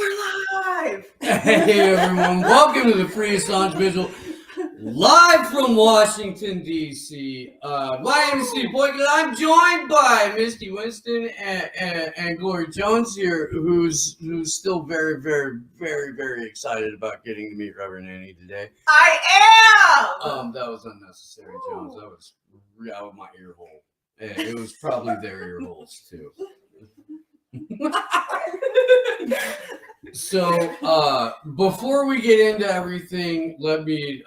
We're live! Hey everyone, welcome to the Free Assange Vigil, live from Washington, D.C. My name is Steve Boykin. I'm joined by Misty Winston and Gloria Jones here, who's still very excited about getting to meet Reverend Annie today. I am! That was unnecessary, Jones. That was out of my ear hole. It was probably their ear holes, too. So before we get into everything, let me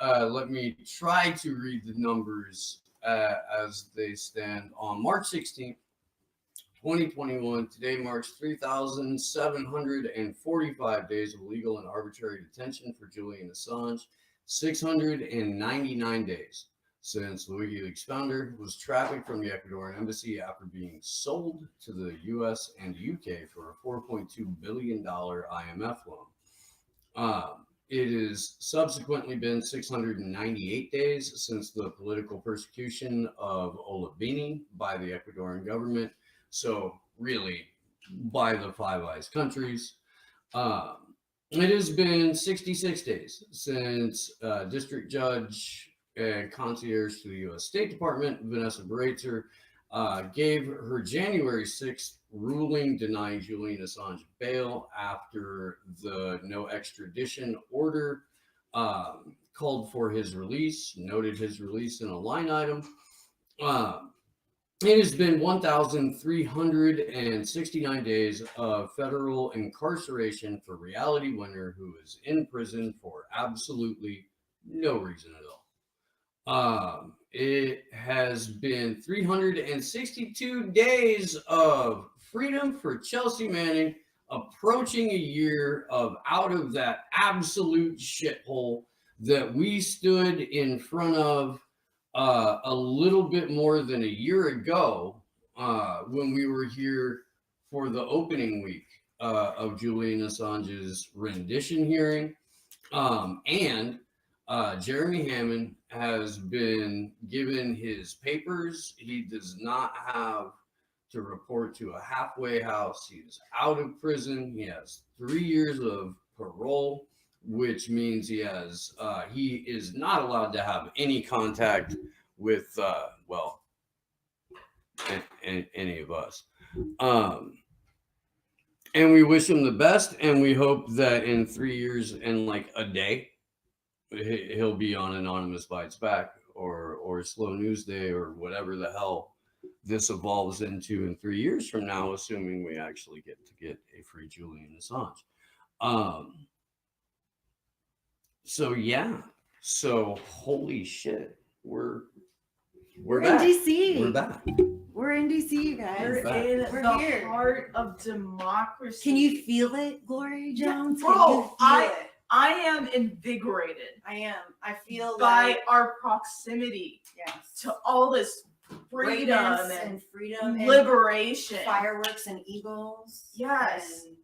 try to read the numbers as they stand on March 16th, 2021. Today marks 3,745 days of legal and arbitrary detention for Julian Assange, 699 days since the WikiLeaks founder was trafficked from the Ecuadorian embassy after being sold to the US and UK for a $4.2 billion IMF loan. It has subsequently been 698 days since the political persecution of Olivini by the Ecuadorian government. So really, by the Five Eyes countries. It has been 66 days since District Judge and concierge to the U.S. State Department, Vanessa Breitzer, gave her January 6th ruling denying Julian Assange bail after the no extradition order called for his release, noted his release in a line item. It has been 1,369 days of federal incarceration for Reality Winner, who is in prison for absolutely no reason at all. It has been 362 days of freedom for Chelsea Manning, approaching a year of out of that absolute shithole that we stood in front of a little bit more than a year ago when we were here for the opening week of Julian Assange's rendition hearing. And Jeremy Hammond has been given his papers. He does not have to report to a halfway house. He is out of prison. He has 3 years of parole, which means he is not allowed to have any contact with any of us. And we wish him the best, and we hope that in 3 years and like a day, he'll be on Anonymous Bites Back or Slow News Day or whatever the hell this evolves into in 3 years from now, assuming we actually get a free Julian Assange. So yeah. So holy shit. We're back. in DC. We're back. We're in DC, you guys. We're the here. heart of democracy. Can you feel it, Gloria Jones? Yeah, bro, Can you feel it? I am invigorated I am. I feel by like our proximity to all this freedom and freedom and liberation. fireworks and eagles. Yes. And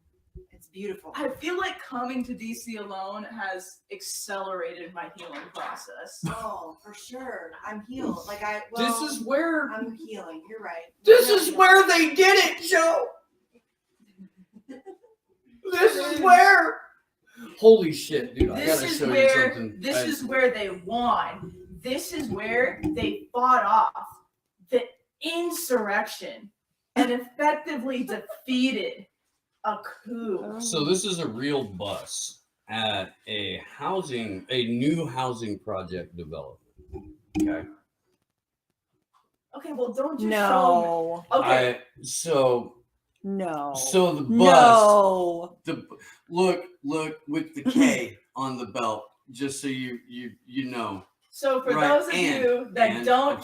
it's beautiful. I feel like coming to DC alone has accelerated my healing process. Oh, for sure. I'm healed. This is where I'm healing. You're right. this is where they did it, Joe. This is where. Holy shit, dude! I gotta show you something. This is where they won. This is where they fought off the insurrection and effectively defeated a coup. So this is a real bus at a new housing project development. Okay. Okay, well, don't you show No. me. Okay. So No. the bus. No. Look with the K on the belt, just so you know. So for Right, those of you that don't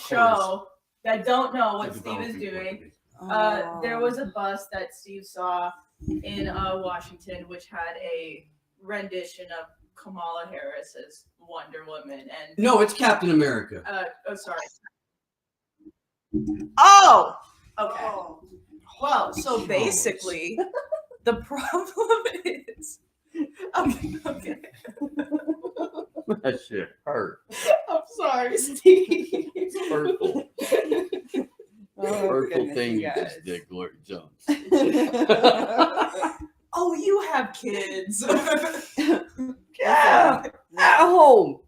know what The Steve is developing doing, Oh. there was a bus that Steve saw in Washington, which had a rendition of Kamala Harris as Wonder Woman, and No, it's Captain America. sorry. Oh. Okay. Oh. Well, so basically, the problem is, okay. That shit hurt. I'm sorry, Steve. It's hurtful. Hurtful goodness, thing you you guys. just did, Gloria Jones. Oh, you have kids. Yeah, at home.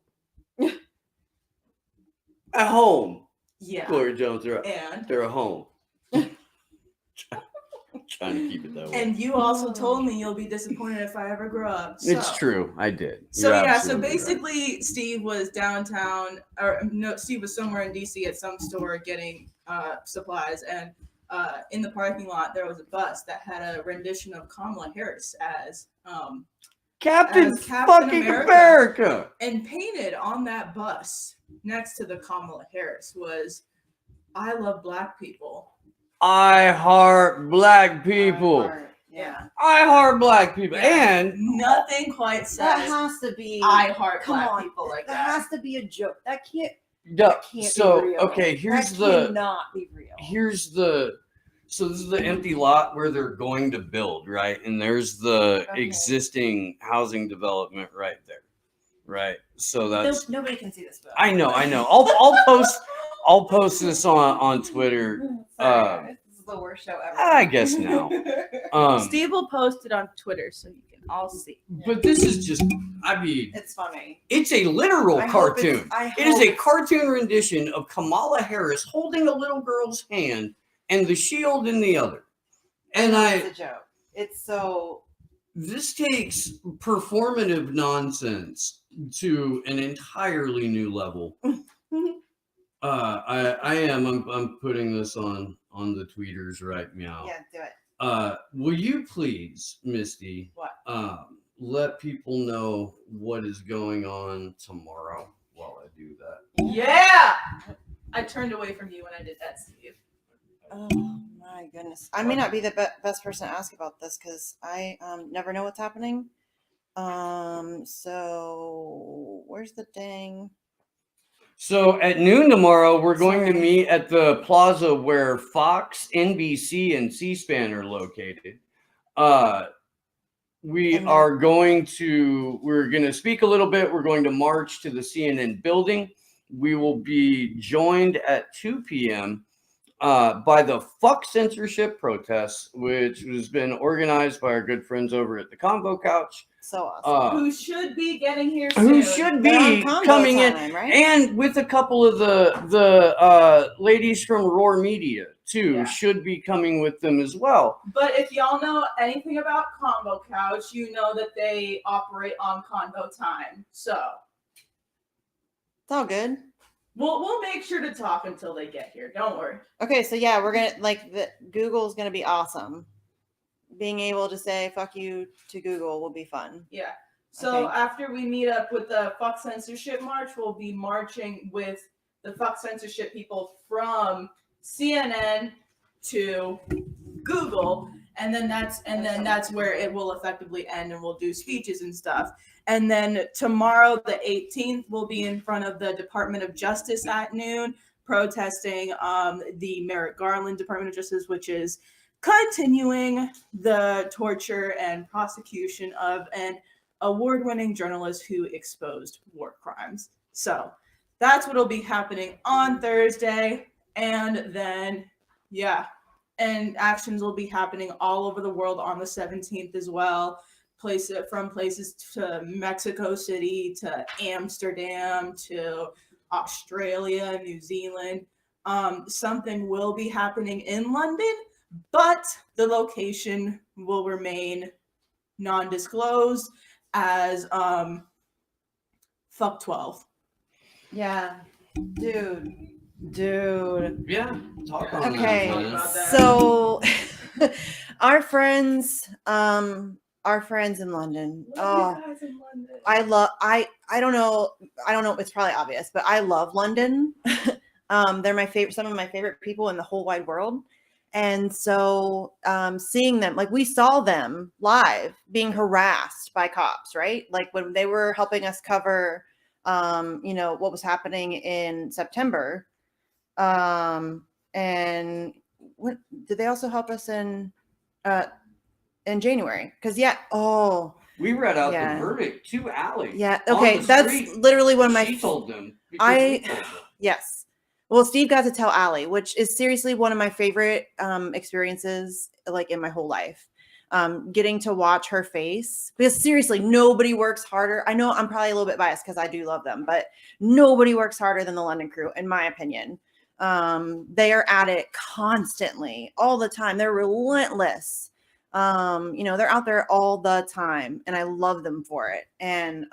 At home. Yeah. Gloria Jones, they're And at home. Trying to keep it that way. you also told me you'll be disappointed if I ever grow up. So. It's true. I did. So You're yeah, so absolutely right. basically Steve was downtown, or no, Steve was somewhere in DC at some store getting supplies, and in the parking lot there was a bus that had a rendition of Kamala Harris as Captain as Captain fucking America. America. And painted on that bus next to the Kamala Harris was "I love Black people." I heart black people. Yeah. I heart black people. Yeah. And Nothing quite That says has to be. "I heart Come Black on. people" like that that. has to be a joke. That can't so be real. okay, here's that cannot be real. So this is the empty lot where they're going to build, right? And there's the Okay. existing housing development right there. Right. So that's Nobody can see this. I know. I'll post this on Twitter. Sorry, this is the worst show ever. I guess now. Steve will post it on Twitter so you can all see. But this is just, I mean, It's funny. it's a literal I hope it's- cartoon. I It is hope a it's- cartoon rendition of Kamala Harris holding a little girl's hand and the shield in the other. And It's a joke. It's so. this takes performative nonsense to an entirely new level. I'm putting this on the tweeters right now. Yeah, do it. Will you please, Misty, What? let people know what is going on tomorrow while I do that? Yeah! I turned away from you when I did that, Steve. Oh my goodness! I may not be the best person to ask about this because I never know what's happening. So where's the dang? So at noon tomorrow, we're going to meet at the plaza where Fox, NBC, and C-SPAN are located. We're going to speak a little bit. We're going to march to the CNN building. We will be joined at 2 p.m. By the Fuck Censorship protests, which has been organized by our good friends over at the Convo Couch. So awesome. Who should be getting here soon. Who should be coming in, right? and with a couple of the ladies from Roar Media too, Yeah. should be coming with them as well. But if y'all know anything about Convo Couch, you know that they operate on Convo time. So It's all good. we'll make sure to talk until they get here. Don't worry. Okay, so yeah, we're gonna Google's gonna be awesome. Being able to say "fuck you" to Google will be fun. Yeah. So Okay. after we meet up with the Fuck Censorship March, we'll be marching with the Fuck Censorship people from CNN to Google, and then that's where it will effectively end, and we'll do speeches and stuff. And then tomorrow, the 18th, we'll be in front of the Department of Justice at noon, protesting the Merrick Garland Department of Justice, which is continuing the torture and prosecution of an award-winning journalist who exposed war crimes. So that's what'll be happening on Thursday. And then, yeah, and actions will be happening all over the world on the 17th as well. From places to Mexico City, to Amsterdam, to Australia, New Zealand. Something will be happening in London, but the location will remain non-disclosed as fuck 12. Yeah, dude. Yeah, talk on Okay, that. About that. so our friends in London. Love you guys in London. I don't know. It's probably obvious, but I love London. They're my favorite. Some of my favorite people in the whole wide world. And so seeing them, like we saw them live being harassed by cops, right? Like when they were helping us cover, what was happening in September. And what did they also help us in January? Because We read out Yeah. the verdict to Allie. yeah, on okay, the that's street. literally one of my. She told them. I- We told them. Yes. Well, Steve got to tell Allie, which is seriously one of my favorite experiences, like in my whole life. getting to watch her face, because seriously, nobody works harder. I know I'm probably a little bit biased because I do love them, but nobody works harder than the London crew, in my opinion. They are at it constantly, all the time. They're relentless. They're out there all the time, and I love them for it. And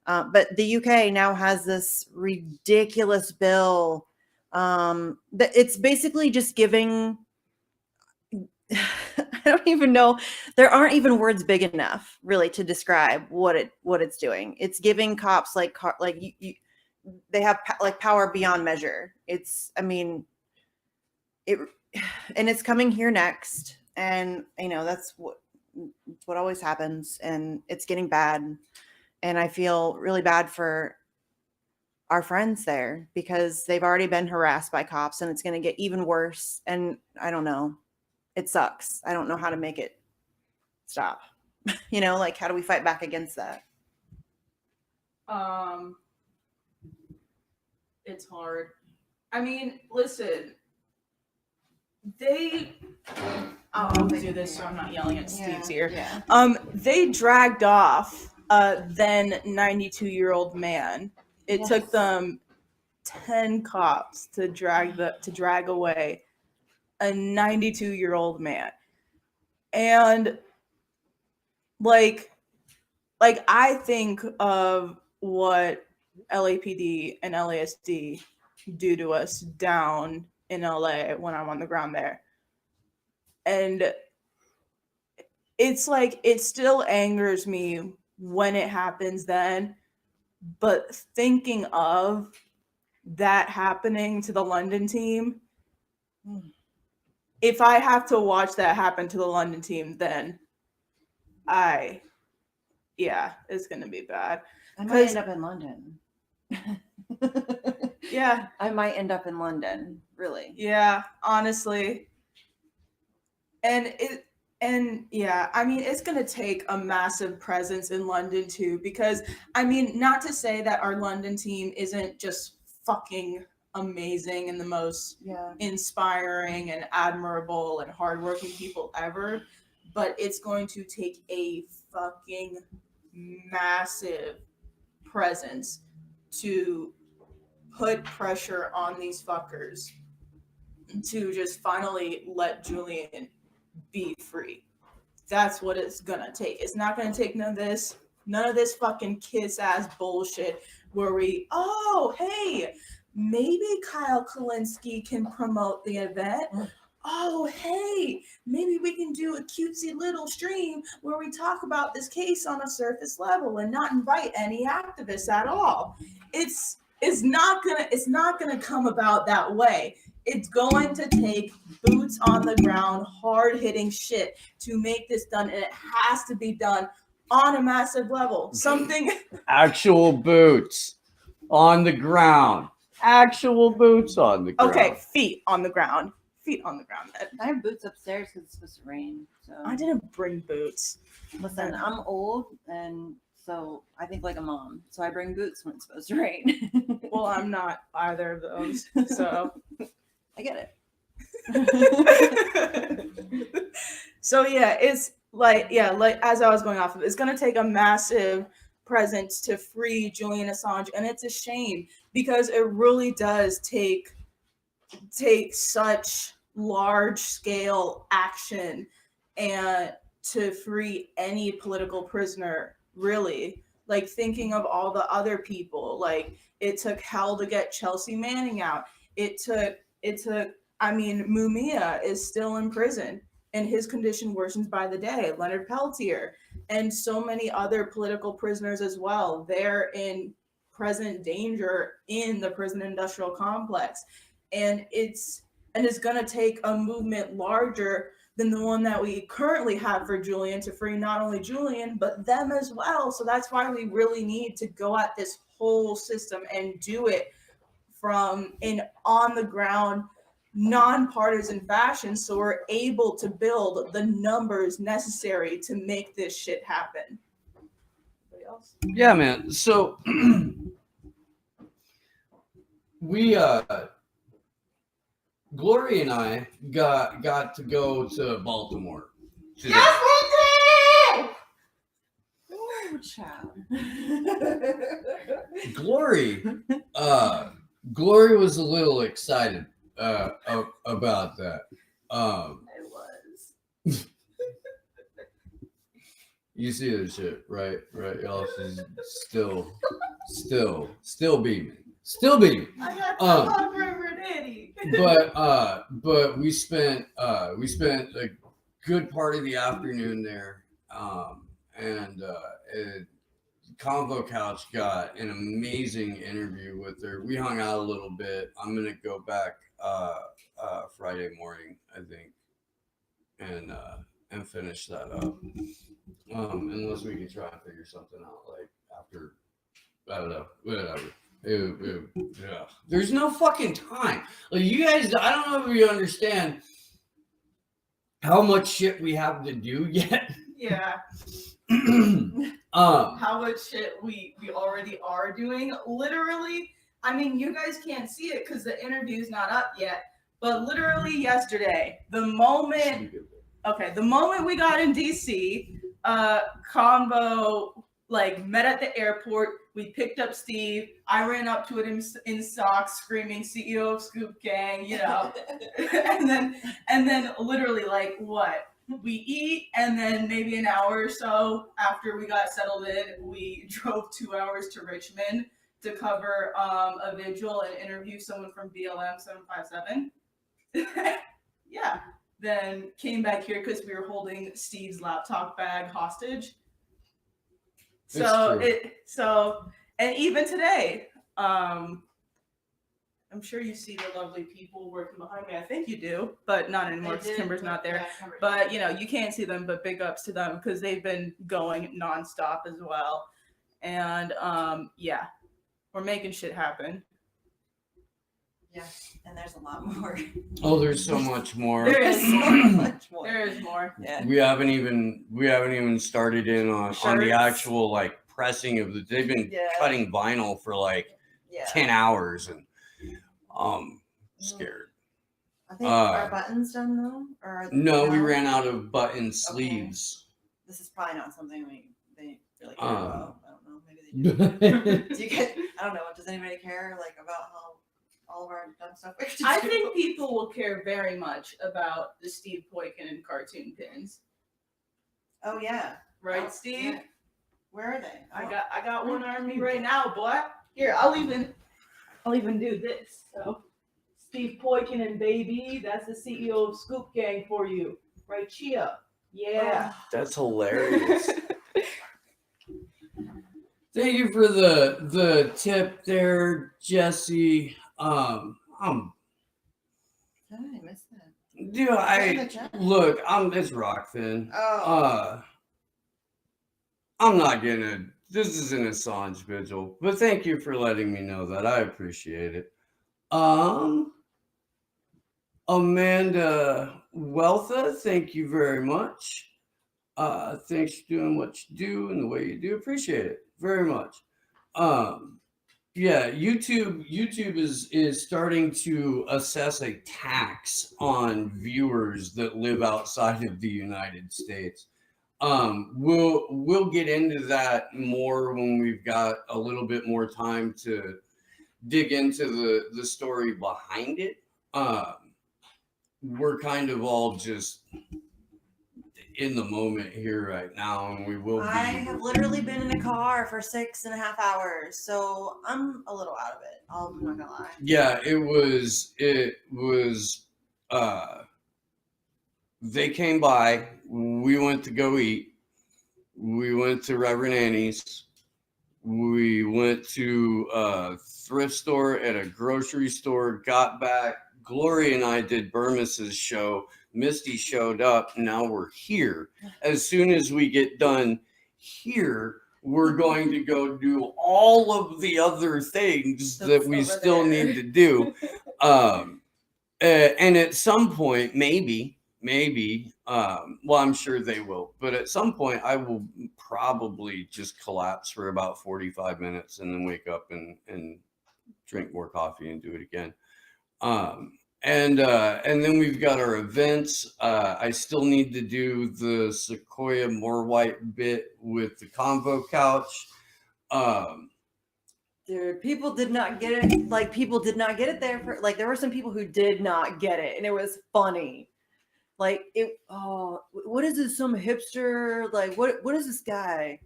but the UK now has this ridiculous bill that it's basically just giving I don't even know. There aren't even words big enough really to describe what it's doing. It's giving cops they have like power beyond measure. And it's coming here next. And that's what always happens, and it's getting bad. And I feel really bad for our friends there because they've already been harassed by cops, and it's going to get even worse. And I don't know. It sucks. I don't know how to make it stop. How do we fight back against that? It's hard. I mean, listen, I'll do this so I'm not yelling at Steve's ear. Yeah. They dragged off a then 92-year-old man. It took them 10 cops to drag away a 92-year-old man. And like I think of what LAPD and LASD do to us down in LA when I'm on the ground there. And it's like, it still angers me when it happens then, but thinking of that happening to the London team, if I have to watch that happen to the London team, then it's going to be bad. I might end up in London. Yeah. I might end up in London, really. Yeah, honestly. And it's going to take a massive presence in London too, because not to say that our London team isn't just fucking amazing and the most inspiring and admirable and hardworking people ever, but it's going to take a fucking massive presence to put pressure on these fuckers to just finally let Julian be free. That's what it's gonna take. It's not gonna take none of this fucking kiss ass bullshit where hey, maybe Kyle Kalinske can promote the event. Oh, hey, maybe we can do a cutesy little stream where we talk about this case on a surface level and not invite any activists at all. It's not gonna come about that way. It's going to take boots on the ground, hard-hitting shit to make this done, and it has to be done on a massive level. Something actual boots on the ground. Actual boots on the ground. Okay, feet on the ground. Feet on the ground. I have boots upstairs because it's supposed to rain. So I didn't bring boots. Listen, I'm old, and so I think like a mom. So I bring boots when it's supposed to rain. Well, I'm not either of those, so I get it. So it's like as I was going off of, it's gonna take a massive presence to free Julian Assange, and it's a shame because it really does take such large scale action and to free any political prisoner, really. Like, thinking of all the other people, like, it took hell to get Chelsea Manning out. It took Mumia is still in prison and his condition worsens by the day. Leonard Peltier and so many other political prisoners as well. They're in present danger in the prison industrial complex. And it's going to take a movement larger than the one that we currently have for Julian to free not only Julian, but them as well. So that's why we really need to go at this whole system and do it from an on the ground, nonpartisan fashion, so we're able to build the numbers necessary to make this shit happen. Anybody else? Yeah, man. So Glory and I got to go to Baltimore today. Yes, we did! Oh, child. Glory, Glory was a little excited about that. I was. You see this shit, right, y'all? She's still beaming, I got to love River Daddy. But we spent a good part of the afternoon there, and Convo Couch got an amazing interview with her. We hung out a little bit. I'm gonna go back Friday morning, I think, and finish that up. Unless we can try and figure something out, like after, I don't know, whatever. Yeah. There's no fucking time. Like, you guys, I don't know if you understand how much shit we have to do yet. Yeah. How much shit we already are doing. Literally, I mean, you guys can't see it because the interview's not up yet. But literally yesterday, the moment we got in DC, Combo like met at the airport. We picked up Steve. I ran up to him in socks, screaming "CEO of Scoop Gang," you know. and then literally like what? We eat, and then maybe an hour or so after we got settled in, we drove 2 hours to Richmond to cover a vigil and interview someone from BLM 757. Yeah. Then came back here because we were holding Steve's laptop bag hostage. And even today, I'm sure you see the lovely people working behind me. I think you do, but not anymore because Kimber's not there. Yeah, but you know, you can't see them, but big ups to them because they've been going nonstop as well. And yeah, we're making shit happen. Yeah, and there's a lot more. Oh, there's so much more. There is so much more. There is more. Yeah. We haven't even started in on the actual like pressing of the. They've been cutting vinyl for like 10 hours, and scared. I think our buttons done though, or no, we ran out of button sleeves. Okay. This is probably not something they really care about. I don't know. Maybe they do. Do you get? I don't know. Does anybody care like about how all of our dumb stuff? I think people will care very much about the Steve Poikin and cartoon pins. Oh yeah, right, Steve. Yeah. Where are they? I got one on me right now, boy. Here, I'll even do this. So, Steve Poikin and baby, that's the CEO of Scoop Gang for you, right here. Yeah, that's hilarious. Thank you for the tip there, Jesse. I missed that. Dude, look, it's Rockfin. Oh. I'm not gonna. This is an Assange Vigil, but thank you for letting me know that. I appreciate it. Amanda Wealtha, thank you very much. Thanks for doing what you do and the way you do. Appreciate it very much. Yeah, YouTube is starting to assess a tax on viewers that live outside of the United States. We'll get into that more when we've got a little bit more time to dig into the story behind it. We're kind of all just in the moment here right now, and we will be. I have literally been in a car for 6.5 hours, so I'm a little out of it. I'm not gonna lie. Yeah, it was they came by, we went to go eat, we went to Reverend Annie's, we went to a thrift store, at a grocery store, got back. Glory and I did Burmes's show. Misty showed up. Now we're here. As soon as we get done here, we're going to go do all of the other things that we still need to do. And at some point, maybe, well, I'm sure they will, but at some point I will probably just collapse for about 45 minutes and then wake up and drink more coffee and do it again. And then we've got our events. I still need to do the Sequoia More White bit with the Convo Couch. Dude, people did not get it. Like, people did not get it there. There were some people who did not get it, and it was funny. Like, what is this? Some hipster? Like, what is this guy?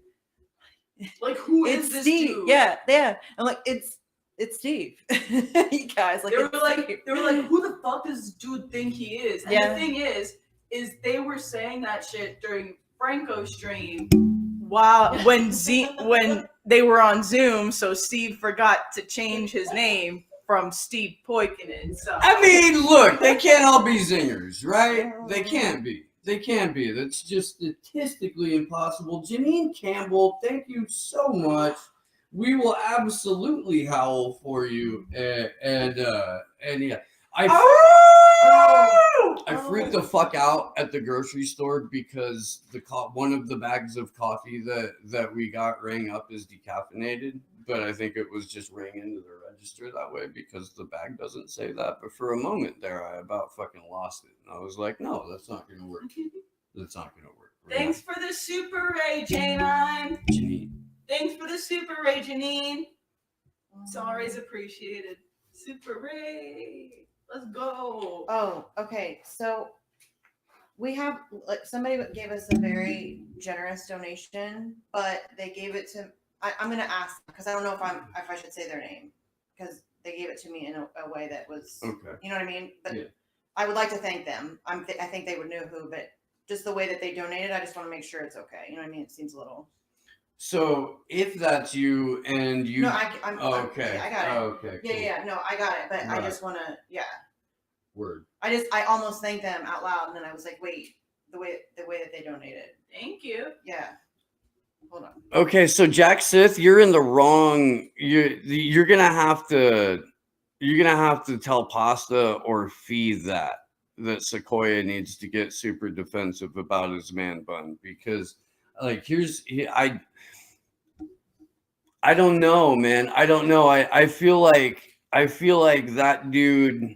Like, who is It's this Steve. dude? Yeah. I'm like, it's Steve. You guys, like, They were like, Steve. who the fuck does this dude think he is? And Yeah. the thing is they were saying that shit during Franco's stream when they were on Zoom, so Steve forgot to change his name from Steve Poikinen. So I mean, look, they can't all be zingers, right? They can't be. They can't be. That's just statistically impossible. Janine Campbell, thank you so much. We will absolutely howl for you. And yeah, I freaked the fuck out at the grocery store because one of the bags of coffee that we got rang up as decaffeinated, but I think it was just rang into the register that way because the bag doesn't say that. But for a moment there, I about fucking lost it. And I was like, no, that's not going to work. That's not going to work. Thanks for the Super Ray, Janine. Thanks for the Super Ray, Janine. It's always appreciated. Super Ray. Let's go. Oh, okay. So we have, like, somebody gave us a very generous donation, but they gave it to. I'm gonna ask because I don't know if I should say their name because they gave it to me in a way that was Okay. You know what I mean? But Yeah. I would like to thank them. I think they would know who, but just the way that they donated, I just want to make sure it's okay. You know what I mean? It seems a little. So if that's you and you, No, okay, I got it. Okay, cool. Yeah. No, I got it, but Right. I just want to. Yeah. Word. I almost thanked them out loud, and then I was like, wait, the way that they donated. Thank you. Yeah. Hold on. Okay, so Jack Sith, you're in the wrong. You're gonna have to tell Pasta or Fee that Sequoia needs to get super defensive about his man bun because, like, I don't know, man. I don't know. I feel like that dude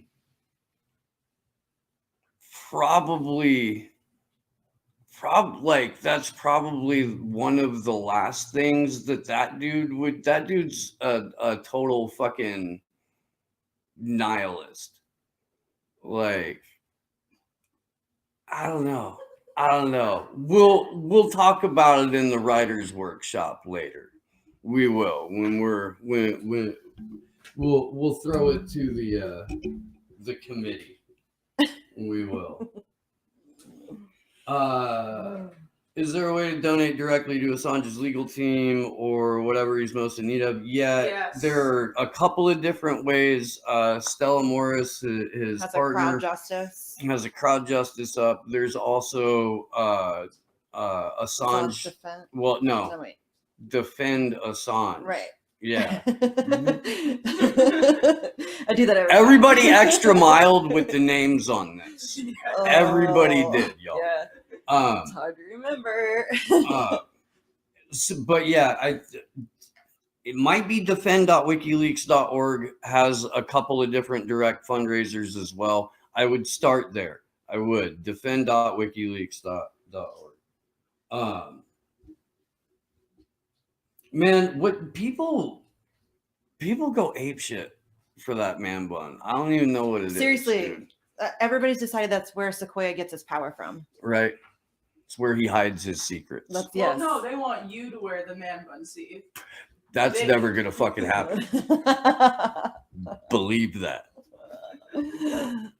that's probably one of the last things that dude's a total fucking nihilist. Like, I don't know. We'll talk about it in the writer's workshop later. We will when we'll throw it to the committee. We will. Is there a way to donate directly to Assange's legal team or whatever he's most in need of? Yeah, Yes. There are a couple of different ways. Stella Morris, his Has partner, a crowd justice. has a crowd justice up. There's also Assange. Defense. Well, no, No, wait. Defend Assange. Right. Yeah. I do that every Everybody time. extra mild with the names on this. Everybody did, y'all. Yeah. It's hard to remember. But yeah, it might be defend.wikileaks.org has a couple of different direct fundraisers as well. I would start there. I would defend.wikileaks.org. Man, what people go apeshit for that man bun. I don't even know what it is. Seriously, everybody's decided that's where Sequoia gets his power from. Right. It's where he hides his secrets. Well, no, they want you to wear the man bun, Steve. That's never gonna fucking happen. Believe that.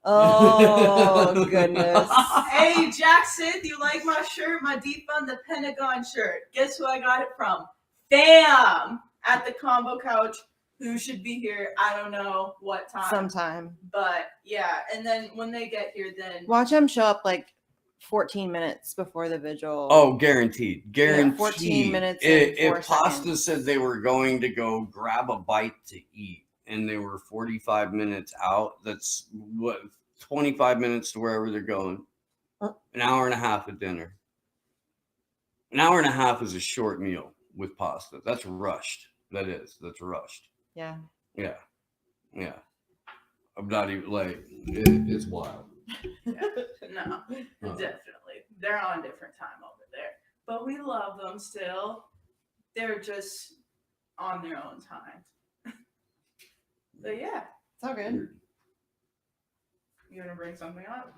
Oh goodness. Hey, Jackson, you like my shirt? My Defund the Pentagon shirt. Guess who I got it from? Bam! At the Combo Couch. Who should be here? I don't know what time. Sometime. But yeah, and then when they get here, then Watch them show up like 14 minutes before the vigil. Oh, guaranteed. Yeah, 14 minutes. If Pasta said they were going to go grab a bite to eat and they were 45 minutes out, that's what 25 minutes to wherever they're going. An hour and a half at dinner. An hour and a half is a short meal with Pasta. That's rushed. That's rushed. Yeah. Yeah. I'm not even like It's wild. No, definitely. They're on different time over there. But we love them still. They're just on their own time. But yeah. It's all good. You want to bring something up?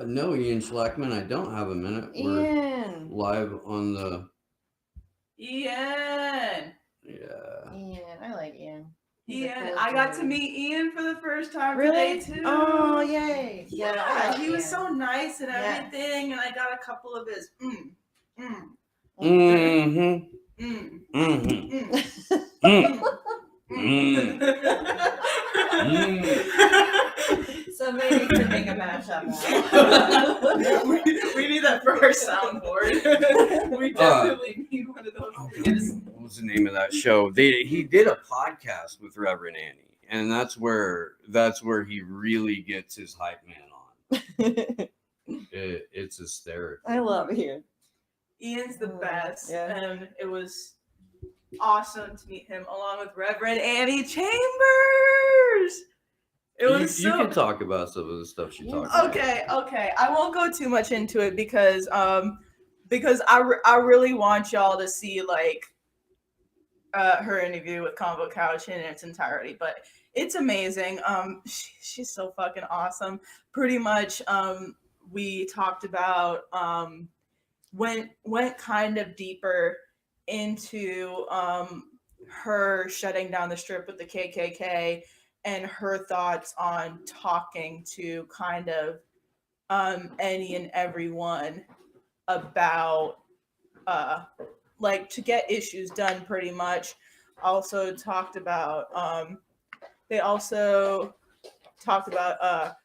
No, Ian Schlackman, I don't have a minute. Ian. We're live on the. Ian. Yeah. Ian. I like Ian. He's a Ian. cool I got to dude. meet Ian for the first time Really? today too. Oh, yay. Yeah, I love he was Ian. so nice and Yeah. everything, and I got a couple of his Mm-hmm. Somebody needs to make a mashup now. we need that for our soundboard. We definitely need one of those. What was the name of that show? He did a podcast with Reverend Annie, and that's where he really gets his hype man on. It's hysterical. I love Ian. Ian's the best, Yeah. and it was awesome to meet him along with Reverend Annie Chambers. It was You can talk about some of the stuff she talked about. Okay. I won't go too much into it because I really want y'all to see like her interview with Convo Couch in its entirety, but it's amazing. She's so fucking awesome. Pretty much, we talked about went kind of deeper into her shutting down the strip with the KKK and her thoughts on talking to kind of any and everyone about like to get issues done pretty much. Also talked about they also talked about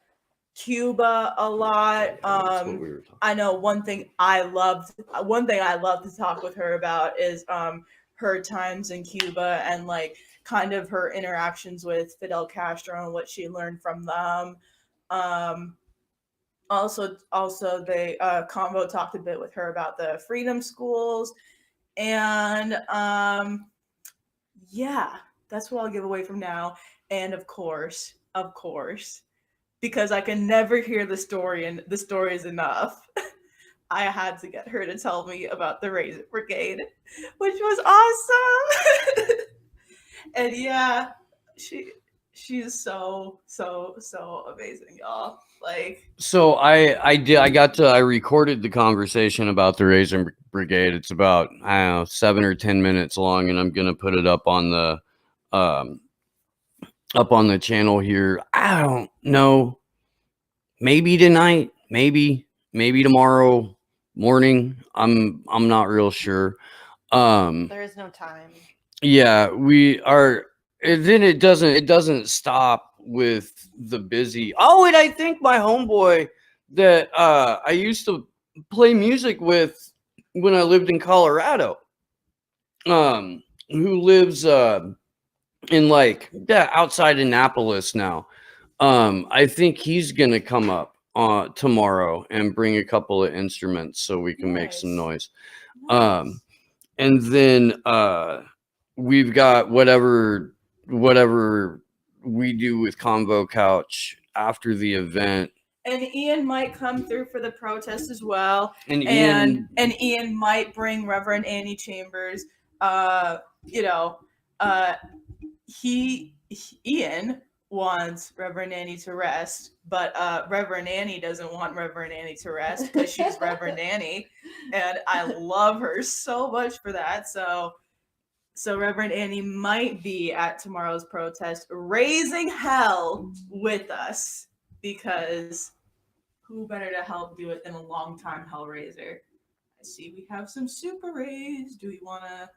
Cuba a lot. That's what we were talking. I know one thing I love to talk with her about is her times in Cuba and like kind of her interactions with Fidel Castro and what she learned from them. Also they Convo talked a bit with her about the freedom schools, and yeah, that's what I'll give away from now. And of course, because I can never hear the story and the story is enough. I had to get her to tell me about the Raisin Brigade, which was awesome. And yeah, she's so amazing, y'all. Like, So I recorded the conversation about the Raisin Brigade. It's about, I don't know, 7 or 10 minutes long, and I'm gonna put it up on the channel here. I don't know. Maybe tonight, maybe tomorrow morning. I'm not real sure. There is no time. Yeah, we are. And then it doesn't stop with the busy. Oh, and I think my homeboy that I used to play music with when I lived in Colorado, who lives in like outside Annapolis now. I think he's gonna come up tomorrow and bring a couple of instruments so we can make some noise. And then we've got whatever we do with Convo Couch after the event. And Ian might come through for the protest as well. And Ian might bring Reverend Annie Chambers. Ian wants Reverend Annie to rest, but Reverend Annie doesn't want Reverend Annie to rest because she's Reverend Annie, and I love her so much for that. So Reverend Annie might be at tomorrow's protest, raising hell with us, because who better to help do it than a longtime Hellraiser? I see we have some super rays. Do we want to?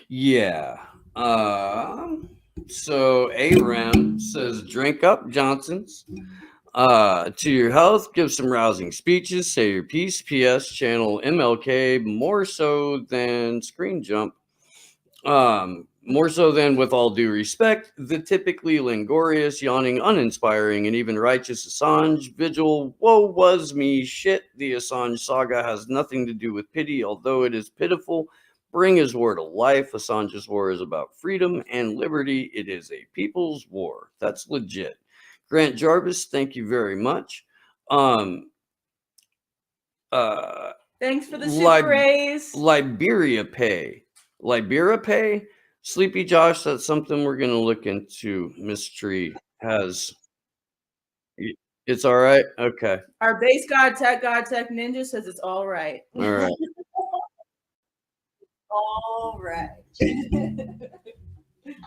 Yeah. So ARAM says, drink up, Johnsons. To your health, give some rousing speeches, say your piece. PS, channel MLK more so than Screen Jump. More so than, with all due respect, the typically languorous, yawning, uninspiring, and even righteous Assange Vigil. Woe was me shit. The Assange saga has nothing to do with pity, although it is pitiful. bring his war to life. Assange's war is about freedom and liberty. It is a people's war. That's legit. Grant Jarvis, thank you very much. Thanks for the super raise. Liberia Pay. Sleepy Josh, that's something we're going to look into. Miss Tree has. It's all right? Okay. Our base God Tech Ninja says it's all right. All right. All right.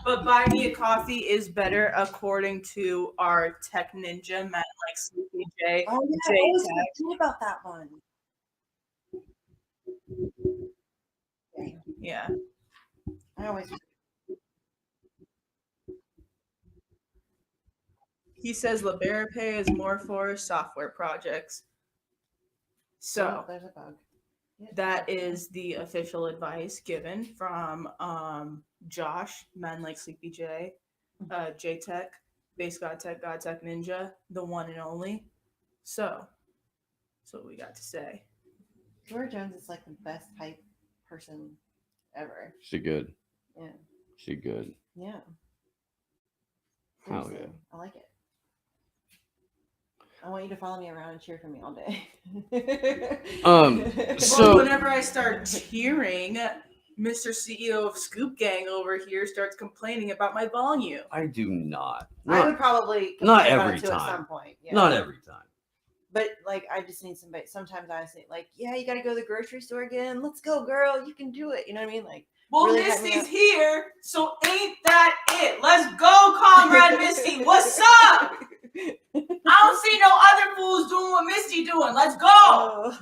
But buy me a coffee is better according to our Tech Ninja, Matt like Sleepy J. Oh, yeah, J I always Tech. forget about that one. Yeah. I always. He says Libera Pay is more for software projects. So There's a bug. that is the official advice given from Josh, Man Like Sleepy J, J Tech, Base God Tech Ninja, the one and only. So that's what we got to say. George Jones is like the best hype person ever. She good. Yeah. She good. Yeah. Hell Seriously, yeah. I like it. I want you to follow me around and cheer for me all day. So Well, whenever I start cheering, Mr. CEO of Scoop Gang over here starts complaining about my volume. I do not. I would probably not complain about every it too at time. some point. Yeah. Not every time. But like, I just need somebody. Sometimes I say, like, yeah, you got to go to the grocery store again. Let's go, girl. You can do it. You know what I mean? Like, Well, really hype me Misty's up. here, so ain't that it? Let's go, Comrade Misty. What's up? I don't see no other fools doing what Misty doing. Let's go.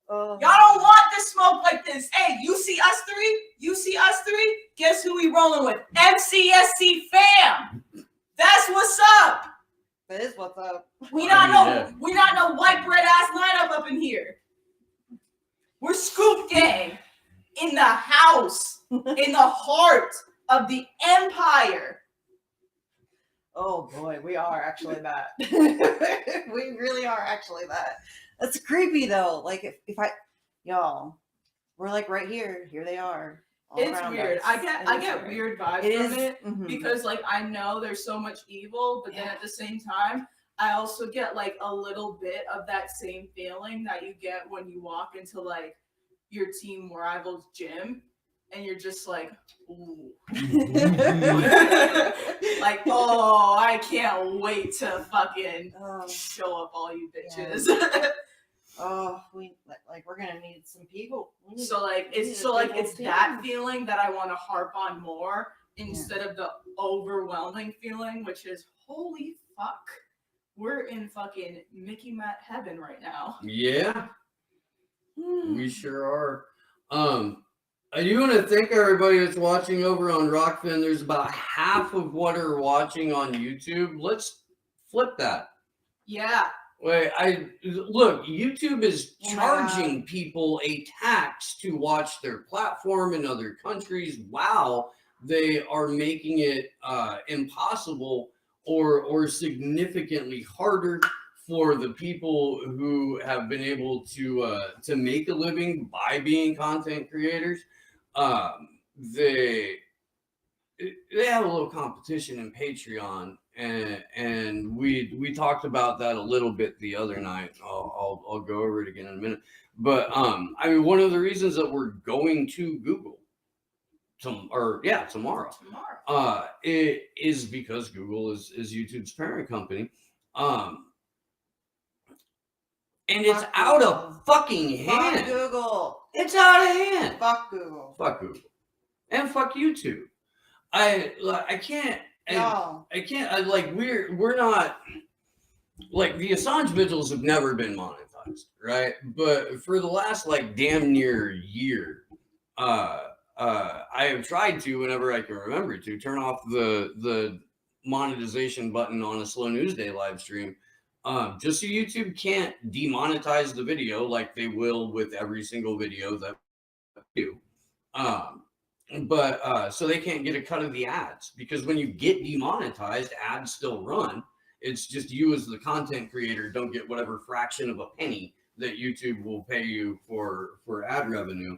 Y'all don't want this smoke like this. Hey, you see us three? Guess who we rolling with? MCSC fam. That's what's up. That is what's up. We not no white bread ass lineup up in here. We're Scoop Gang in the house, in the heart of the empire. Oh boy, we are actually that. We really are actually that. That's creepy though. Like if I, y'all, we're like right here. Here they are. It's weird. I get weird vibes from it mhm. because like I know there's so much evil, but then at the same time, I also get like a little bit of that same feeling that you get when you walk into like your team rival's gym and you're just like, ooh. Like, oh, I can't wait to fucking show up all you bitches. Yeah. Oh, we're gonna need some people. It's that feeling that I want to harp on more instead of the overwhelming feeling, which is holy fuck, we're in fucking Mickey Matt heaven right now. Yeah, we sure are. I do want to thank everybody that's watching over on Rockfin. There's about half of what are watching on YouTube. Let's flip that. Yeah. Wait, YouTube is charging people a tax to watch their platform in other countries. Wow, they are making it impossible or significantly harder for the people who have been able to make a living by being content creators. They have a little competition in Patreon, and we talked about that a little bit the other night. I'll go over it again in a minute. But I mean, one of the reasons that we're going to Google tomorrow, it is because Google is YouTube's parent company, and it's out of fucking hand. Fuck Google. It's out of hand. Fuck Google. Fuck Google. And fuck YouTube. I can't. No. I can't. We're not. Like, the Assange Vigils have never been monetized, right? But for the last damn near year, I have tried to, whenever I can remember, to turn off the monetization button on a Slow News Day live stream, just so YouTube can't demonetize the video like they will with every single video that we do. But so they can't get a cut of the ads, because when you get demonetized, ads still run. It's just you as the content creator don't get whatever fraction of a penny that YouTube will pay you for ad revenue.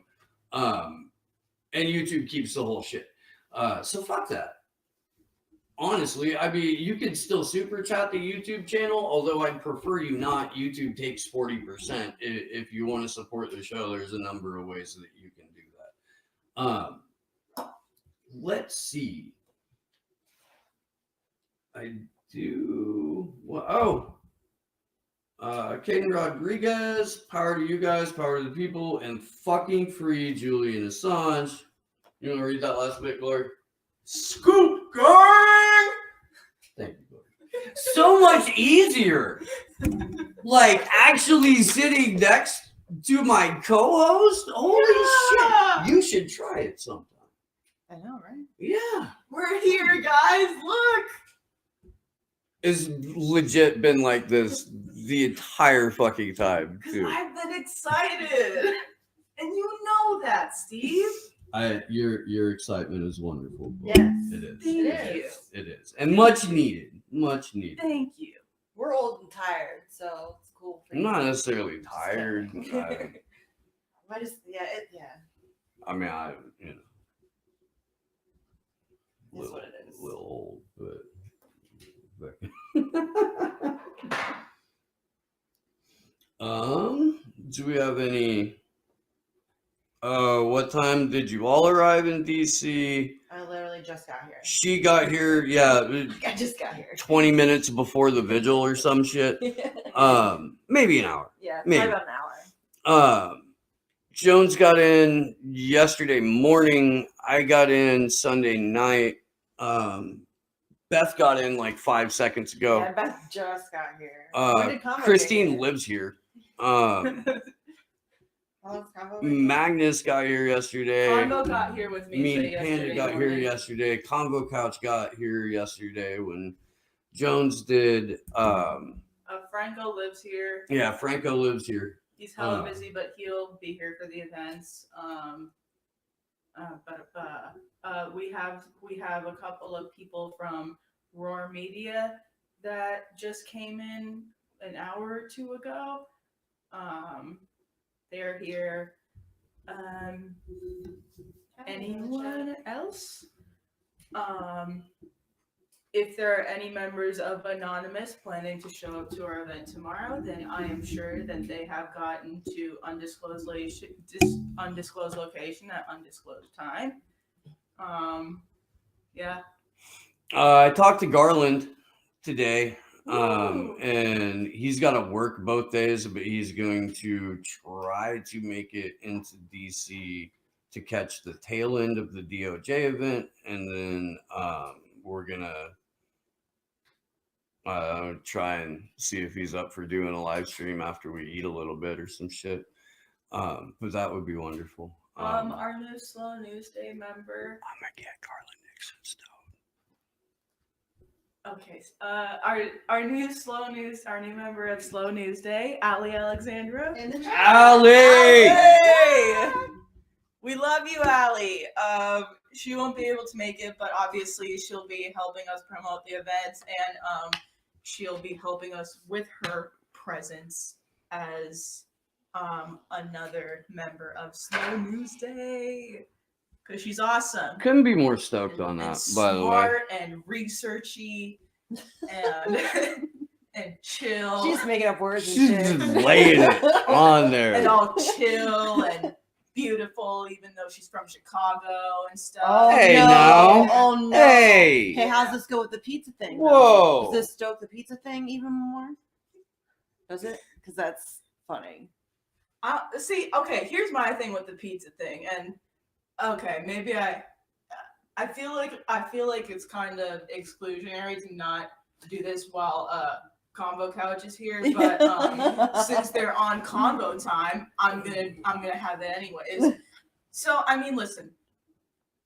and YouTube keeps the whole shit. So fuck that. Honestly, I mean, you can still super chat the YouTube channel, although I'd prefer you not. YouTube takes 40%. If you want to support the show, there's a number of ways that you can do that. Let's see. I do. Well, Caden Rodriguez, power to you guys, power to the people, and fucking free Julian Assange. You want to read that last bit, Glory? Scoop gang! Thank you, Glory. So much easier. Like actually sitting next to my co-host? Holy shit. You should try it sometime. I know, right? Yeah. We're here, guys. Look. It's legit been like this the entire fucking time, too. I've been excited. And you know that, Steve. Your excitement is wonderful. Yes. It is. Thank you. It is. And much needed. Much needed. Thank you. We're old and tired, so it's cool. I'm not necessarily tired. I just, yeah. I mean, you know. That's what it is. A little old, but do we have any what time did you all arrive in DC? I literally just got here. She got here, I just got here. 20 minutes before the vigil or some shit. Maybe an hour. Yeah, maybe probably about an hour. Jones got in yesterday morning. I got in Sunday night. Beth got in like 5 seconds ago. Yeah, Beth just got here. When did Convo Christine get here? lives here. How long's Convo been here? Magnus got here yesterday. Convo got here with me. Me and yesterday Panda got here morning. yesterday. Convo Couch got here yesterday when Jones did. Franco lives here. Yeah, Franco lives here. He's hella busy, but he'll be here for the events. We have a couple of people from Roar Media that just came in an hour or two ago. They're here. Anyone else? If there are any members of Anonymous planning to show up to our event tomorrow, then I am sure that they have gotten to undisclosed location at undisclosed time. Yeah. I talked to Garland today, Woo. and he's got to work both days, but he's going to try to make it into DC to catch the tail end of the DOJ event, and then we're gonna try and see if he's up for doing a live stream after we eat a little bit or some shit. But that would be wonderful. Our new Slow News Day member. I'm gonna get Garland Nixon stuff. Okay. Our new member of Slow News Day, Ali Alexandra. Ali! Hey! We love you, Ali. She won't be able to make it, but obviously she'll be helping us promote the events, and she'll be helping us with her presence as another member of Slow News Day, because she's awesome. Couldn't be more stoked on that, by the way. Smart and researchy and and chill. She's making up words She's and shit. just laying it on there. And all chill and beautiful, even though she's from Chicago and stuff. Oh, Hey, no. now. Oh, no. Hey! Hey, how's this go with the pizza thing? though? Whoa! Does this stoke the pizza thing even more? Does it? Because that's funny. See, okay, here's my thing with the pizza thing, and okay, maybe I feel like it's kind of exclusionary to not do this while Combo Couch is here, but since they're on combo time, I'm gonna have it anyways. So I mean, listen,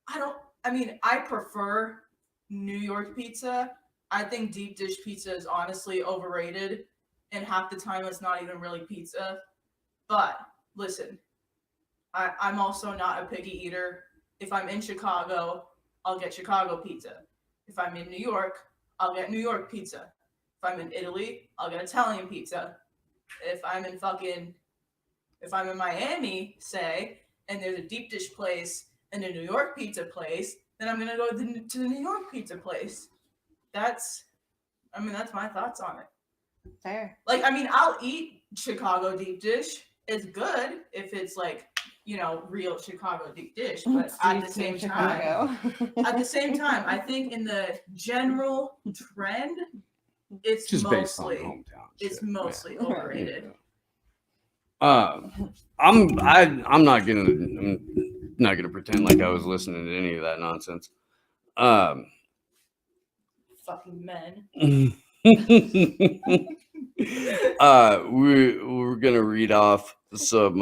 I prefer New York pizza. I think deep dish pizza is honestly overrated, and half the time it's not even really pizza. But listen, I'm also not a picky eater. If I'm in Chicago, I'll get Chicago pizza. If I'm in New York, I'll get New York pizza. If I'm in Italy, I'll get Italian pizza. If I'm in Miami, say, and there's a deep dish place in a New York pizza place, then I'm gonna go to the New York pizza place. That's my thoughts on it. Fair. Like, I mean, I'll eat Chicago deep dish. It's good if it's like, real Chicago deep dish. But at the same time, I think in the general trend, it's Just based on mostly hometown. overrated. I'm not gonna pretend like I was listening to any of that nonsense. Fucking men. We're gonna read off some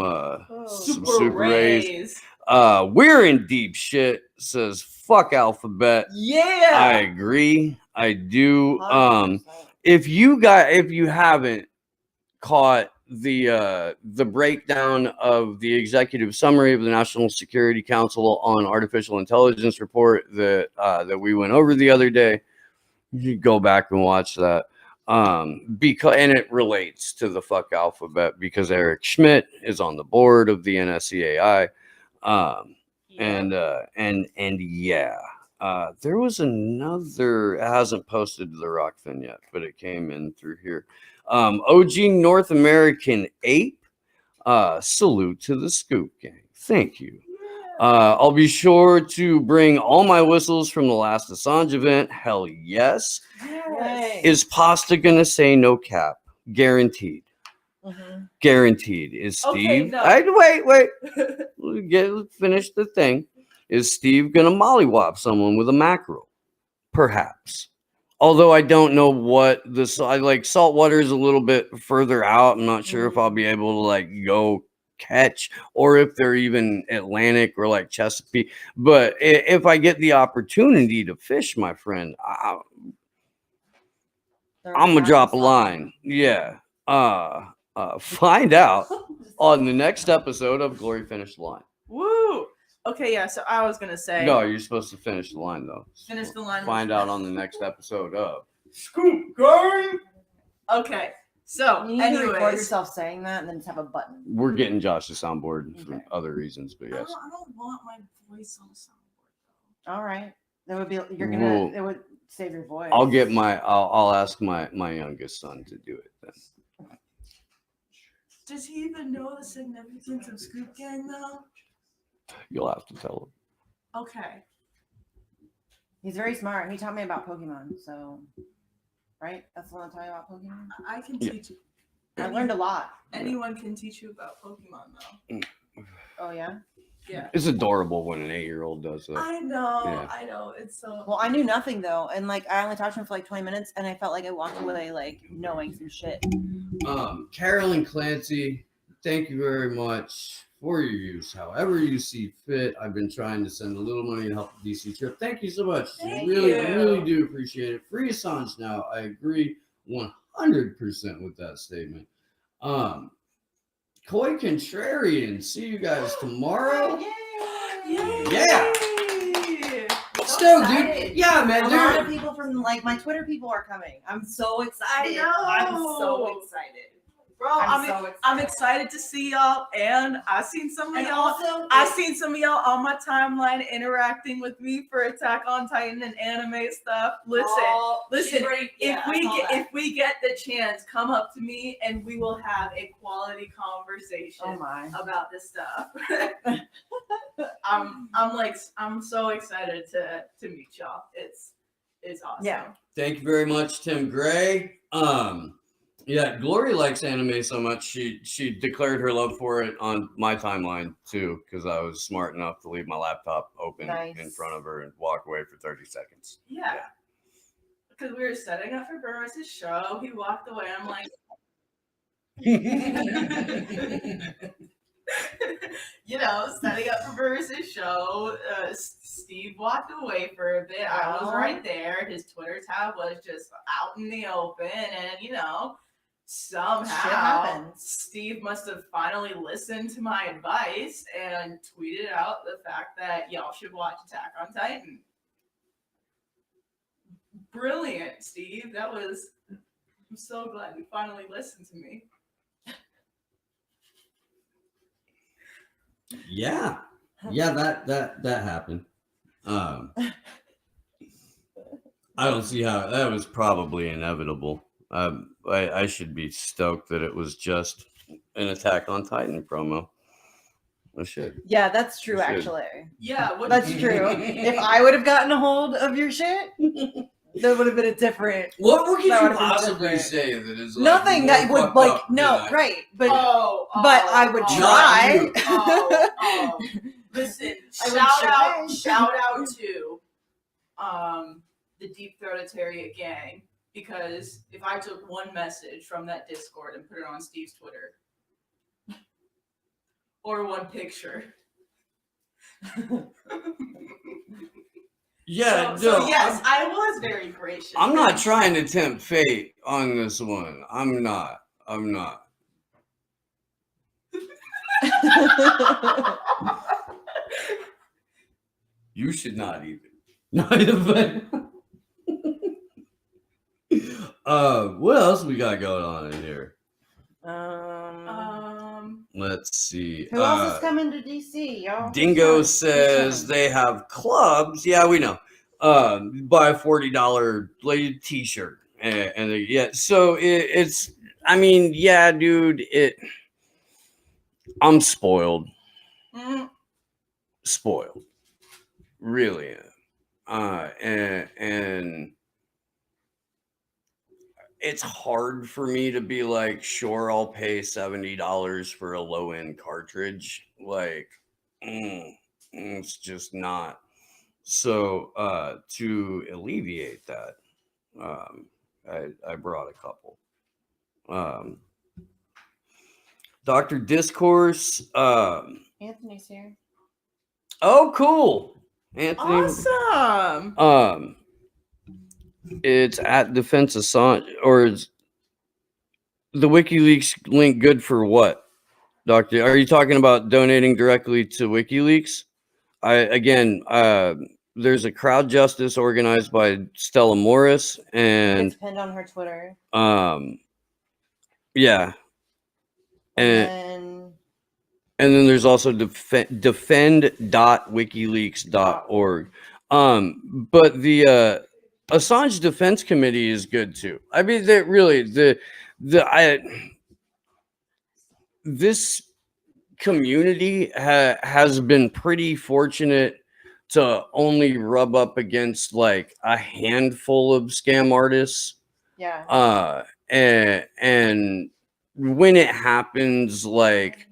Super Rays. We're in deep shit. Says fuck Alphabet. Yeah, I agree. I do. 100%. If you haven't caught the breakdown of the executive summary of the National Security Council on Artificial Intelligence report that we went over the other day, you can go back and watch that. Because it relates to the fuck Alphabet because Eric Schmidt is on the board of the NSCAI. There was another. It hasn't posted to the Rockfin yet, but it came in through here. OG North American Ape. Salute to the Scoop Gang. Thank you. I'll be sure to bring all my whistles from the last Assange event. Hell yes. Yes. Is Pasta gonna say no cap? Guaranteed. Mhm. Guaranteed. Is Steve? Okay, no. Wait. Let's finish the thing. Is Steve gonna mollywop someone with a mackerel? Perhaps. Although I don't know what I like. Saltwater is a little bit further out. I'm not sure if I'll be able to like go catch or if they're even Atlantic or like Chesapeake. But if I get the opportunity to fish, my friend, I'm gonna drop a line. Yeah. Find out on the next episode of Glory Finish the Line. Woo. Okay, yeah. So I was gonna say. No, you're supposed to finish the line though. Finish the line. Find out on the next episode of Scoop Gang. Okay. So, You need to record anyways, yourself saying that and then just have a button. we're getting Josh to soundboard for Okay. other reasons, but I yes. don't want my voice on the soundboard All right. That would be Well, it would save your voice. I'll ask my youngest son to do it then. though. Does he even know the significance of Scoop Gang though? You'll have to tell him. Okay. He's very smart. He taught me about Pokemon, so right? That's the one that taught you about Pokemon? I can Yeah. teach you. I learned a lot. Anyone can teach you about Pokemon though. Oh yeah? Yeah. It's adorable when an 8-year-old does that. I know. Yeah. I know. It's so. Well, I knew nothing though, and like I only talked to him for like 20 minutes, and I felt like I walked away like knowing some shit. Carolyn Clancy, thank you very much for your use. However you see fit. I've been trying to send a little money to help the DC trip. Thank you so much. Thank really, you. really do appreciate it. Free Assange now. I agree 100% with that statement. Coy Contrarian. See you guys tomorrow. Yeah. Still, dude. Yeah, man. A lot of Dude. people from like my Twitter people are coming. I'm so excited. I know. I'm so excited. Bro, I'm I'm excited to see y'all, and I seen some of And y'all. also, I seen some of y'all on my timeline interacting with me for Attack on Titan and anime stuff. Listen, if we get the chance, come up to me and we will have a quality conversation oh my. about this stuff. I'm so excited to meet y'all. It's awesome. Yeah. Thank you very much, Tim Gray. Yeah, Glory likes anime so much she declared her love for it on my timeline too, because I was smart enough to leave my laptop open Nice. in front of her and walk away for 30 seconds. Yeah. Because we were setting up for Burris' show. He walked away. I'm like, setting up for Burris' show. Steve walked away for a bit. I was right there. His Twitter tab was just out in the open, and somehow Shit happens. Steve must have finally listened to my advice and tweeted out the fact that y'all should watch Attack on Titan. Brilliant, Steve. I'm so glad you finally listened to me. Yeah. Yeah, that happened. I don't see how that was probably inevitable. I should be stoked that it was just an Attack on Titan promo. I should. Yeah, that's true. You should. Actually, Yeah, what that's true. If I would have gotten a hold of your shit, that would have been a different. What could That you would've been possibly different. say that is like Nothing that more would fucked like up no than I- right, but but I would Not try. you. Listen, I would shout try. out to the Deep Throatitarian gang, because if I took one message from that Discord and put it on Steve's Twitter or one picture. Yeah, so no, yes, I was very gracious. I'm not trying to tempt fate on this one. I'm not. You should not even. What else we got going on in here? Let's see. Who else is coming to DC, y'all? Dingo says they have clubs. Yeah, we know. Buy a $40 bladed T-shirt, and yeah. So it's. I mean, yeah, dude. I'm spoiled. Spoiled. Really. And it's hard for me to be like, sure, I'll pay $70 for a low end cartridge. Like, it's just not. So to alleviate that, I brought a couple. Dr. Discourse. Anthony's here. Oh, cool. Anthony. Awesome. It's at Defense Assange, or is the WikiLeaks link good for what, Doctor? Are you talking about donating directly to WikiLeaks? There's a crowd justice organized by Stella Morris, and It's pinned on her Twitter. Yeah, and then there's also defend.wikileaks.org. But the Assange Defense Committee is good too. I mean, they really this community has been pretty fortunate to only rub up against like a handful of scam artists. Yeah. And when it happens, like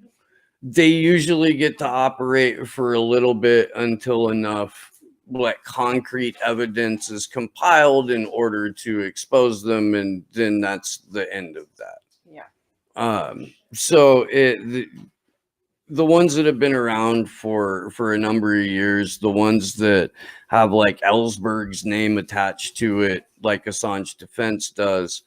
they usually get to operate for a little bit until enough like concrete evidence is compiled in order to expose them, and then that's the end of that. Yeah. So the ones that have been around for a number of years, the ones that have like Ellsberg's name attached to it, like Assange Defense does,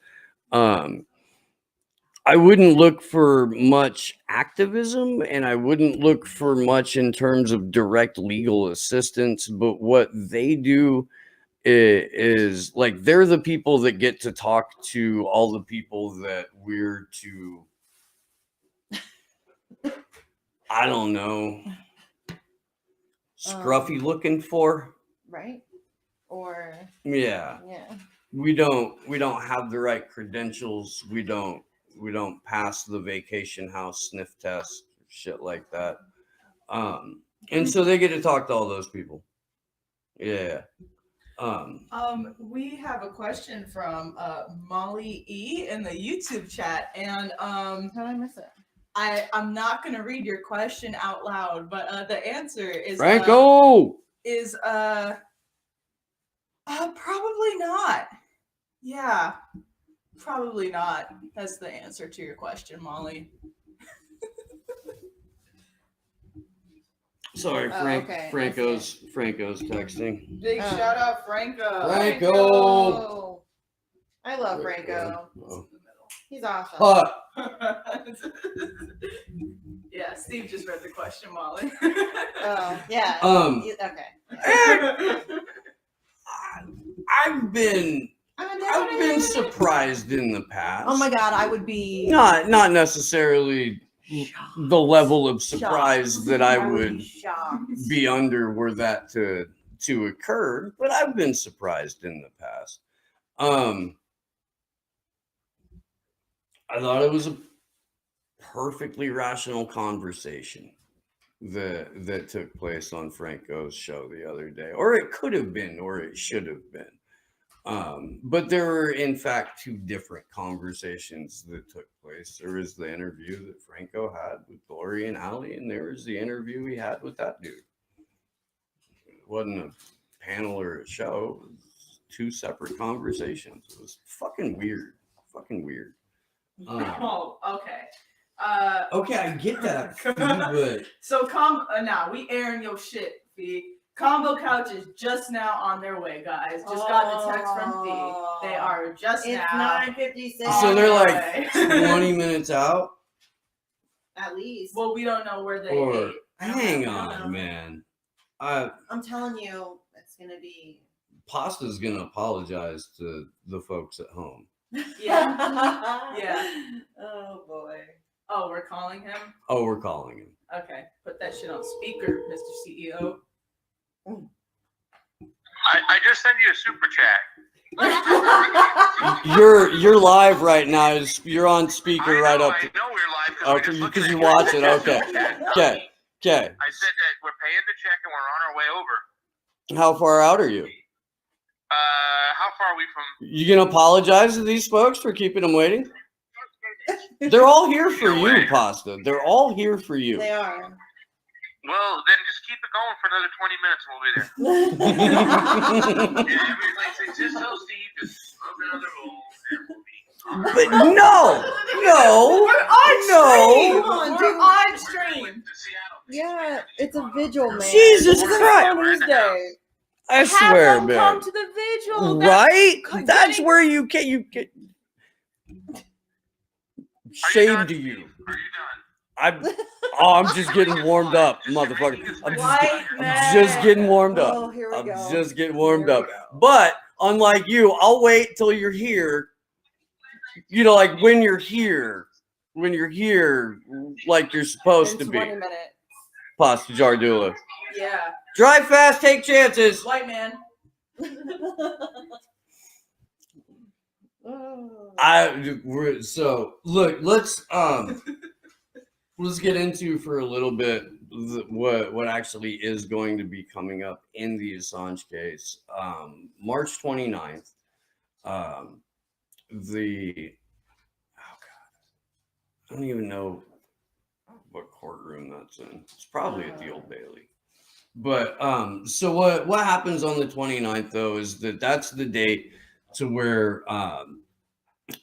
I wouldn't look for much activism, and I wouldn't look for much in terms of direct legal assistance. But what they do is like they're the people that get to talk to all the people that we're to, I don't know, scruffy looking for. Right. Or Yeah. We don't have the right credentials. We don't pass the vacation house sniff test, shit like that. And so they get to talk to all those people. Yeah. We have a question from Molly E in the YouTube chat, and how did I miss it? I'm not gonna read your question out loud, but the answer is Franco is probably not. Yeah, probably not. That's the answer to your question, Molly. Sorry, Frank. Okay, Franco's texting. Big shout out, Franco. Franco. I love Franco. Oh. He's awesome. Hot. Yeah, Steve just read the question, Molly. Oh, yeah. Okay. I've been surprised in the past. Oh my God, I would be not necessarily the level of surprise Shocked. that I would would be shocked. be under were that to occur, but I've been surprised in the past. I thought it was a perfectly rational conversation that took place on Franco's show the other day, or it could have been, or it should have been. But there were, in fact, two different conversations that took place. There was the interview that Franco had with Glory and Ali, and there was the interview he had with that dude. It wasn't a panel or a show. It was two separate conversations. It was fucking weird. Fucking weird. Oh, okay. Okay, I get that, but So now we airing your shit, Fee. Combo Couch is just now on their way, guys. Just got the text from Fee. They are just It's now. 9:56. so they're their like way. 20 minutes out. At least. Well, we don't know where they Or ate. hang I don't know. on, man. I'm telling you, it's gonna be. Pasta's gonna apologize to the folks at home. Yeah. Yeah. Oh boy. Oh, we're calling him? Oh, we're calling him. Okay. Put that shit on speaker, Mr. CEO. I just sent you a super chat. You're live right now. You're on speaker right up. I know we're live Because you're watching. Okay. Okay. Okay. I said that we're paying the check and we're on our way over. How far out are you? How far are we from? You gonna apologize to these folks for keeping them waiting? They're all here for you, Pasta. They're all here for you. They are. Well, then just keep it going for another 20 minutes and we'll be there. Yeah, everybody's like, just so Steve, just rub another roll and we'll be. But no. We're on stream. Come on, We're dude. on stream. Yeah, it's a vigil, man. Jesus It's a Christ. Thursday. I Have swear, them man. come to the vigil. Right? That's That's getting- where you get shame to you. Are you done? I'm just getting warmed up, motherfucker. I'm just getting warmed up. Oh, here we I'm go. just getting warmed Here we up. go. But unlike you, I'll wait till you're here. You know, like when you're here, like you're supposed to In be. 20 minutes. Pasta Jardula. Yeah. Drive fast, take chances. White man. So look, let's get into for a little bit what actually is going to be coming up in the Assange case. March 29th, I don't even know what courtroom that's in. It's probably at the Old Bailey. But so what happens on the 29th though is that's the date to where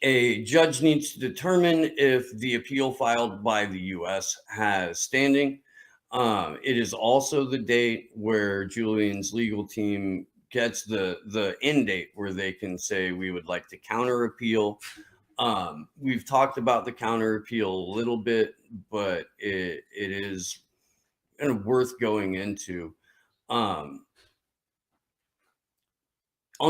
a judge needs to determine if the appeal filed by the U.S. has standing. It is also the date where Julian's legal team gets the end date where they can say we would like to counter appeal. We've talked about the counter appeal a little bit, but it is kind of worth going into. On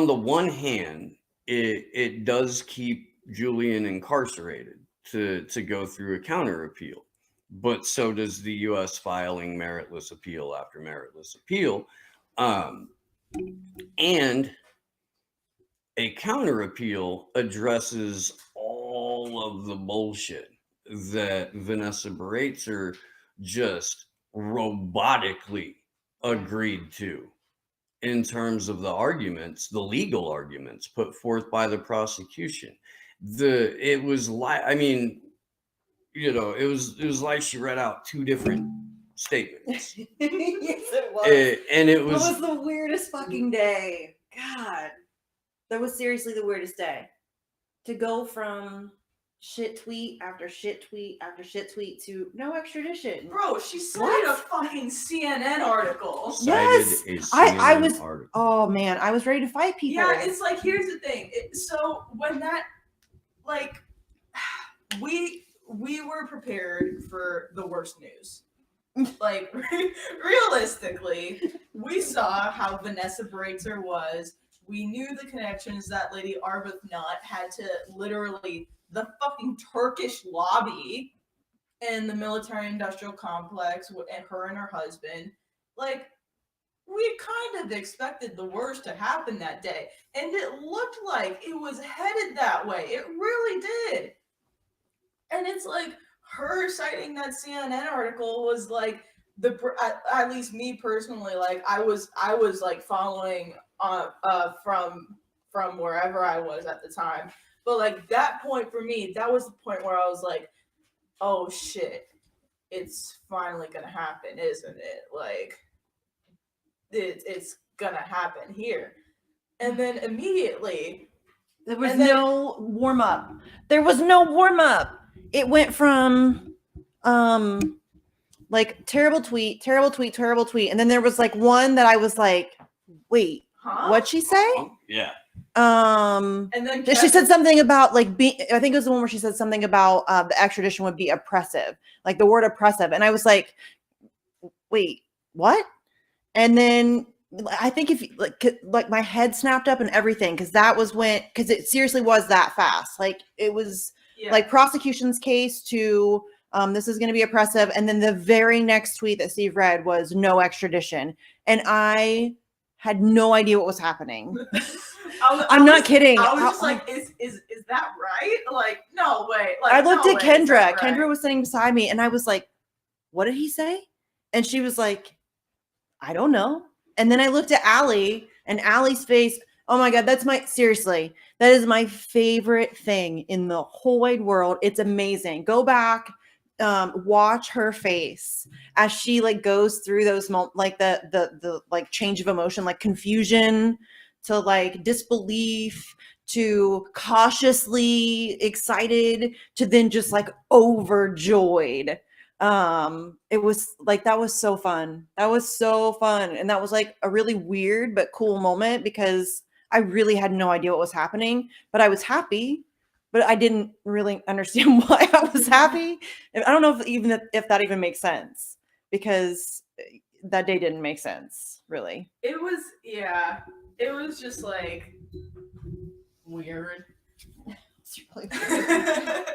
the one hand, it does keep Julian incarcerated to go through a counter appeal, but so does the U.S. filing meritless appeal after meritless appeal, and a counter appeal addresses all of the bullshit that Vanessa Baratzer just robotically agreed to in terms of the arguments, the legal arguments put forth by the prosecution. It was like she read out two different statements. Yes, it was. And it That was was the weirdest fucking day. God. That was seriously the weirdest day. To go from shit tweet after shit tweet after shit tweet to no extradition. Bro, she cited a fucking CNN article. Yes! cited a I CNN was- article. Oh man, I was ready to fight people. Yeah, it's like, here's the thing. So when that, like, we were prepared for the worst news. Like, realistically, we saw how Vanessa Baratzer was. We knew the connections that Lady Arbuthnot had to literally the fucking Turkish lobby in the military-industrial complex, and her husband. Like, we kind of expected the worst to happen that day, and it looked like it was headed that way. It really did. And it's like her citing that CNN article was like at least me personally, like I was like following from wherever I was at the time. But like that point for me, that was the point where I was like, oh shit, it's finally gonna happen, isn't it? Like it's gonna happen here. And then immediately there was no warm up. There was no warm up. It went from like terrible tweet, and then there was like one that I was like, wait, what'd she say? Yeah. And then she said something about like I think it was the one where she said something about the extradition would be oppressive, like the word oppressive, and I was like, wait, what? And then I think if like my head snapped up and everything, because it seriously was that fast. Like it was like prosecution's case to this is going to be oppressive, and then the very next tweet that Steve read was no extradition, and I had no idea what was happening. I'm not kidding. I was just like, is that right? Like, no way. Like, I looked at Kendra. Right? Kendra was sitting beside me, and I was like, what did he say? And she was like, I don't know. And then I looked at Allie, and Allie's face, oh my God, seriously, that is my favorite thing in the whole wide world. It's amazing. Go back, watch her face as she like goes through those like the like change of emotion, like confusion to like disbelief to cautiously excited to then just like overjoyed. It was like, that was so fun. And that was like a really weird but cool moment because I really had no idea what was happening, but I was happy, but I didn't really understand why I was happy. I don't know if that even makes sense, because that day didn't make sense really. It was just like weird. It's really weird.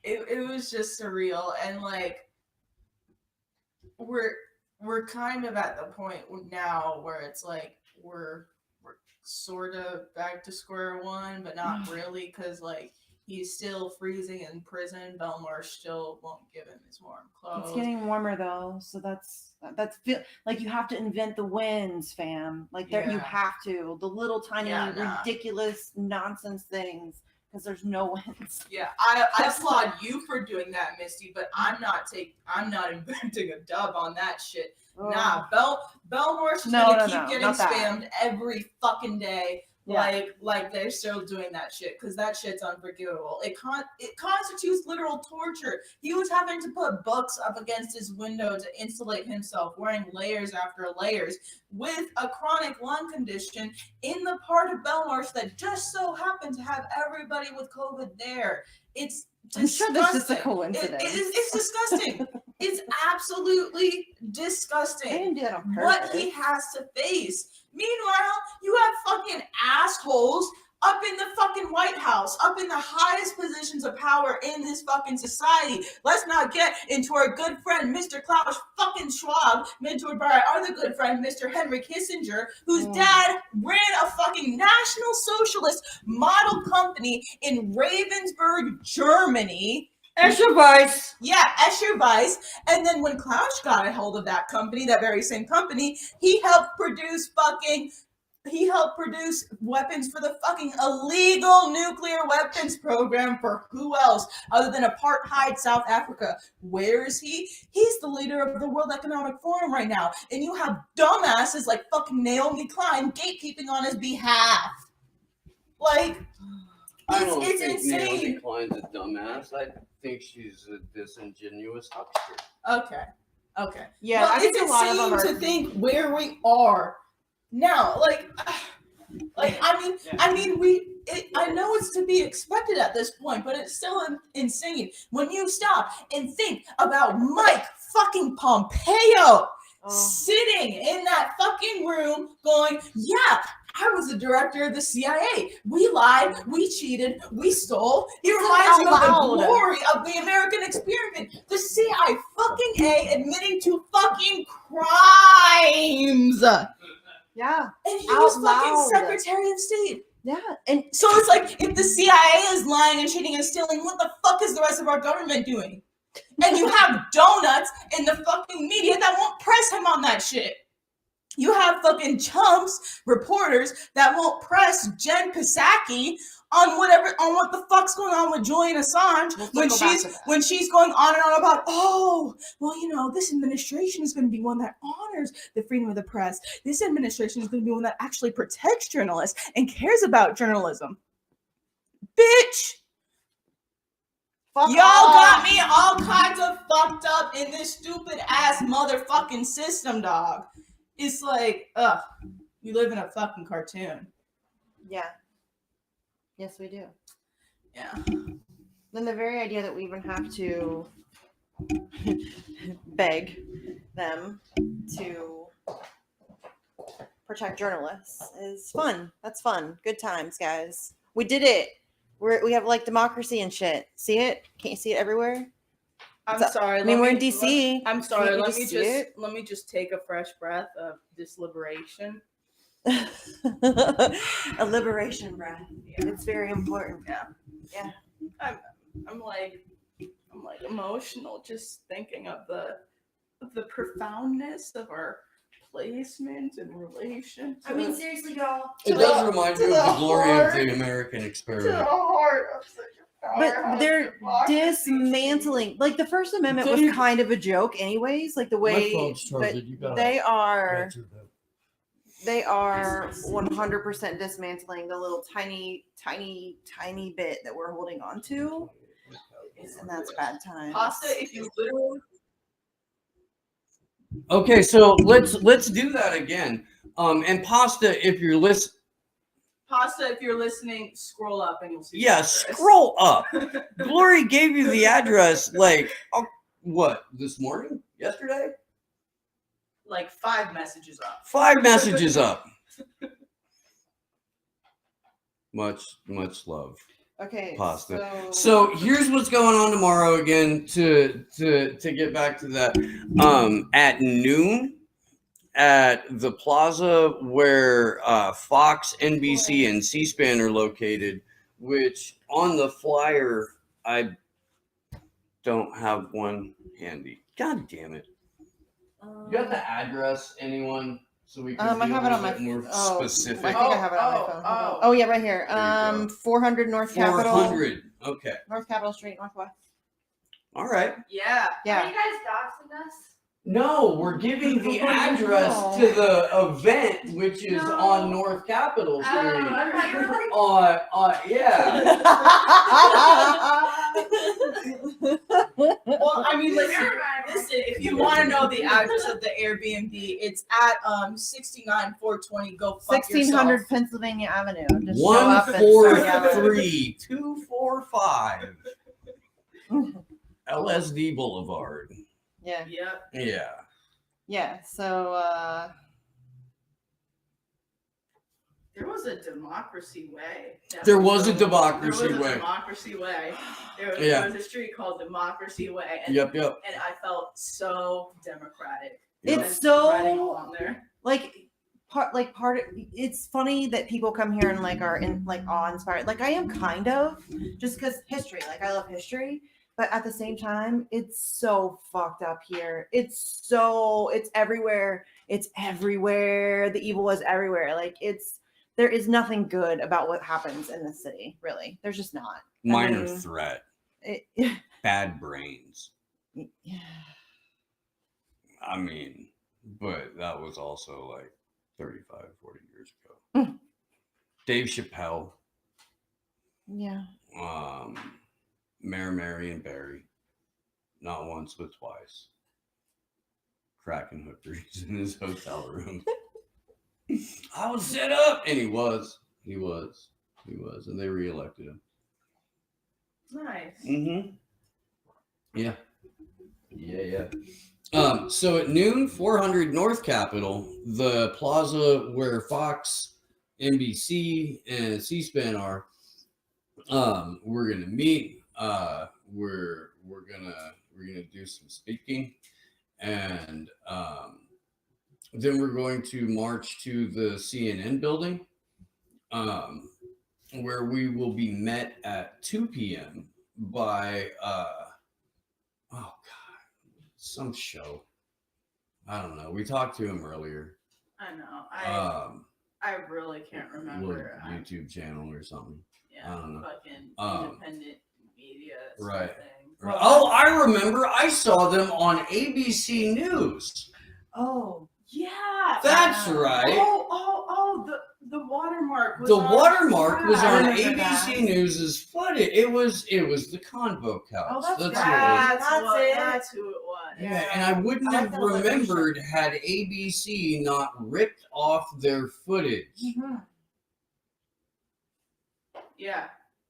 It was just surreal, and like we're kind of at the point now where it's like we're sort of back to square one, but not really, because like he's still freezing in prison. Belmarsh still won't give him his warm clothes. It's getting warmer though, so that's like you have to invent the winds, fam. Like there, you have to the little tiny ridiculous nonsense things, because there's no winds. Yeah, I applaud you for doing that, Misty, but I'm not inventing a dub on that shit. Oh. Nah, Belmarsh is gonna keep getting spammed every fucking day. Yeah. Like they're still doing that shit, because that shit's unforgivable. It constitutes literal torture. He was having to put books up against his window to insulate himself, wearing layers after layers, with a chronic lung condition in the part of Belmarsh that just so happened to have everybody with COVID there. It's disgusting. I'm sure this is a coincidence. It's disgusting. It's absolutely disgusting. I didn't do that on purpose. What he has to face. Meanwhile, you have fucking assholes up in the fucking White House, up in the highest positions of power in this fucking society. Let's not get into our good friend, Mr. Klaus fucking Schwab, mentored by our other good friend, Mr. Henry Kissinger, whose dad ran a fucking National Socialist model company in Ravensburg, Germany. Escher Weiss. Yeah, Escher Weiss. And then when Klaus got a hold of that company, that very same company, he helped produce weapons for the fucking illegal nuclear weapons program for who else other than apartheid South Africa. Where is he? He's the leader of the World Economic Forum right now. And you have dumbasses like fucking Naomi Klein gatekeeping on his behalf. Like, it's insane. Naomi Klein's a dumbass. I think she's a disingenuous huckster. Okay. Yeah, well, I think it's a lot of them insane to think where we are now. I know it's to be expected at this point, but it's still insane when you stop and think about Mike fucking Pompeo sitting in that fucking room going, yeah, I was the director of the CIA. We lied, we cheated, we stole. It reminds you of the glory of the American experiment. The CIA fucking admitting to fucking crimes. Yeah. And he was fucking Secretary of State. Yeah. And so it's like, if the CIA is lying and cheating and stealing, what the fuck is the rest of our government doing? And you have donuts in the fucking media that won't press him on that shit. You have fucking chumps, reporters that won't press Jen Psaki on what the fuck's going on with Julian Assange when she's going on and on about, oh, well, you know, this administration is going to be one that honors the freedom of the press. This administration is going to be one that actually protects journalists and cares about journalism. Bitch. Y'all got me all kinds of fucked up in this stupid ass motherfucking system, dog. It's like, you live in a fucking cartoon. Yeah. Yes, we do. Yeah. Then the very idea that we even have to beg them to protect journalists is fun. That's fun. Good times, guys. We did it. We have like democracy and shit. See it? Can't you see it everywhere? I'm sorry. I mean, we're in DC. I'm sorry. Let Let me just take a fresh breath of this liberation. A liberation breath. Yeah. It's very important. Yeah. I'm like emotional just thinking of the profoundness of our placement in relation to, I mean, seriously, y'all. It does remind you of the glory of the American experiment. To the heart of such a But they're dismantling. Like the First Amendment was kind of a joke, anyways. Like the way they are 100% dismantling the little tiny bit that we're holding on to, and that's bad time. Pasta, if you literally. Okay, so let's do that again. And Pasta, if you're listening, scroll up and you'll see. Yeah, scroll up. Glory gave you the address like this morning? Yesterday? Like 5 messages up. 5 messages up. Much love. Okay, Pasta. So here's what's going on tomorrow again to get back to that. At noon at the plaza where Fox, NBC, and C-SPAN are located, which on the flyer I don't have one handy. God damn it. You got the address, anyone? So we can I have it on my more specific. I think I have it on my phone. Oh yeah, right here. 400 North Capitol. 400. Okay. North Capitol Street, Northwest. All right. Yeah. Are you guys doxing us? No, we're giving the address to the event, which is on North Capitol Street. Yeah. Well, I mean, listen, if you want to know the address of the Airbnb, it's at 69420. Go fuck 1600 yourself. Pennsylvania Avenue. Just show up and 143245 LSD Boulevard. Yeah. Yep. Yeah. Yeah. So there was a democracy way. There was a democracy There was way. a democracy way. There was a street called Democracy Way. And, Yep. And I felt so democratic. it's riding so along there. it's funny that people come here and are awe-inspired. Like I am kind of, just because history. Like I love history. But at the same time, it's so fucked up here. It's everywhere. It's everywhere. The evil is everywhere. There is nothing good about what happens in this city, really. There's just not. Minor threat. Bad brains. Yeah. I mean, but that was also 35, 40 years ago. Dave Chappelle. Yeah. Mayor Marion Barry, not once but twice, cracking hookers in his hotel room. I was set up, and he was, and they reelected him. Nice. Mm-hmm. Yeah. So at noon, 400 North Capitol, the plaza where Fox, NBC, and C-SPAN are, we're gonna meet. We're gonna do some speaking, and then we're going to march to the CNN building, where we will be met at 2 p.m. by oh god, some show. I don't know. We talked to him earlier. I know. I really can't remember. YouTube channel or something. Yeah, I don't know. Fucking independent media. Right. Something. Oh, I remember. I saw them on ABC News. Oh, yeah. That's right. The watermark was The on, watermark was yeah, on I remember ABC that. News's footage. It was the Convo Couch. Oh, that's what it right. was. That's who it was. Yeah, and I wouldn't I like have that alliteration. remembered had ABC not ripped off their footage. Mm-hmm. Yeah.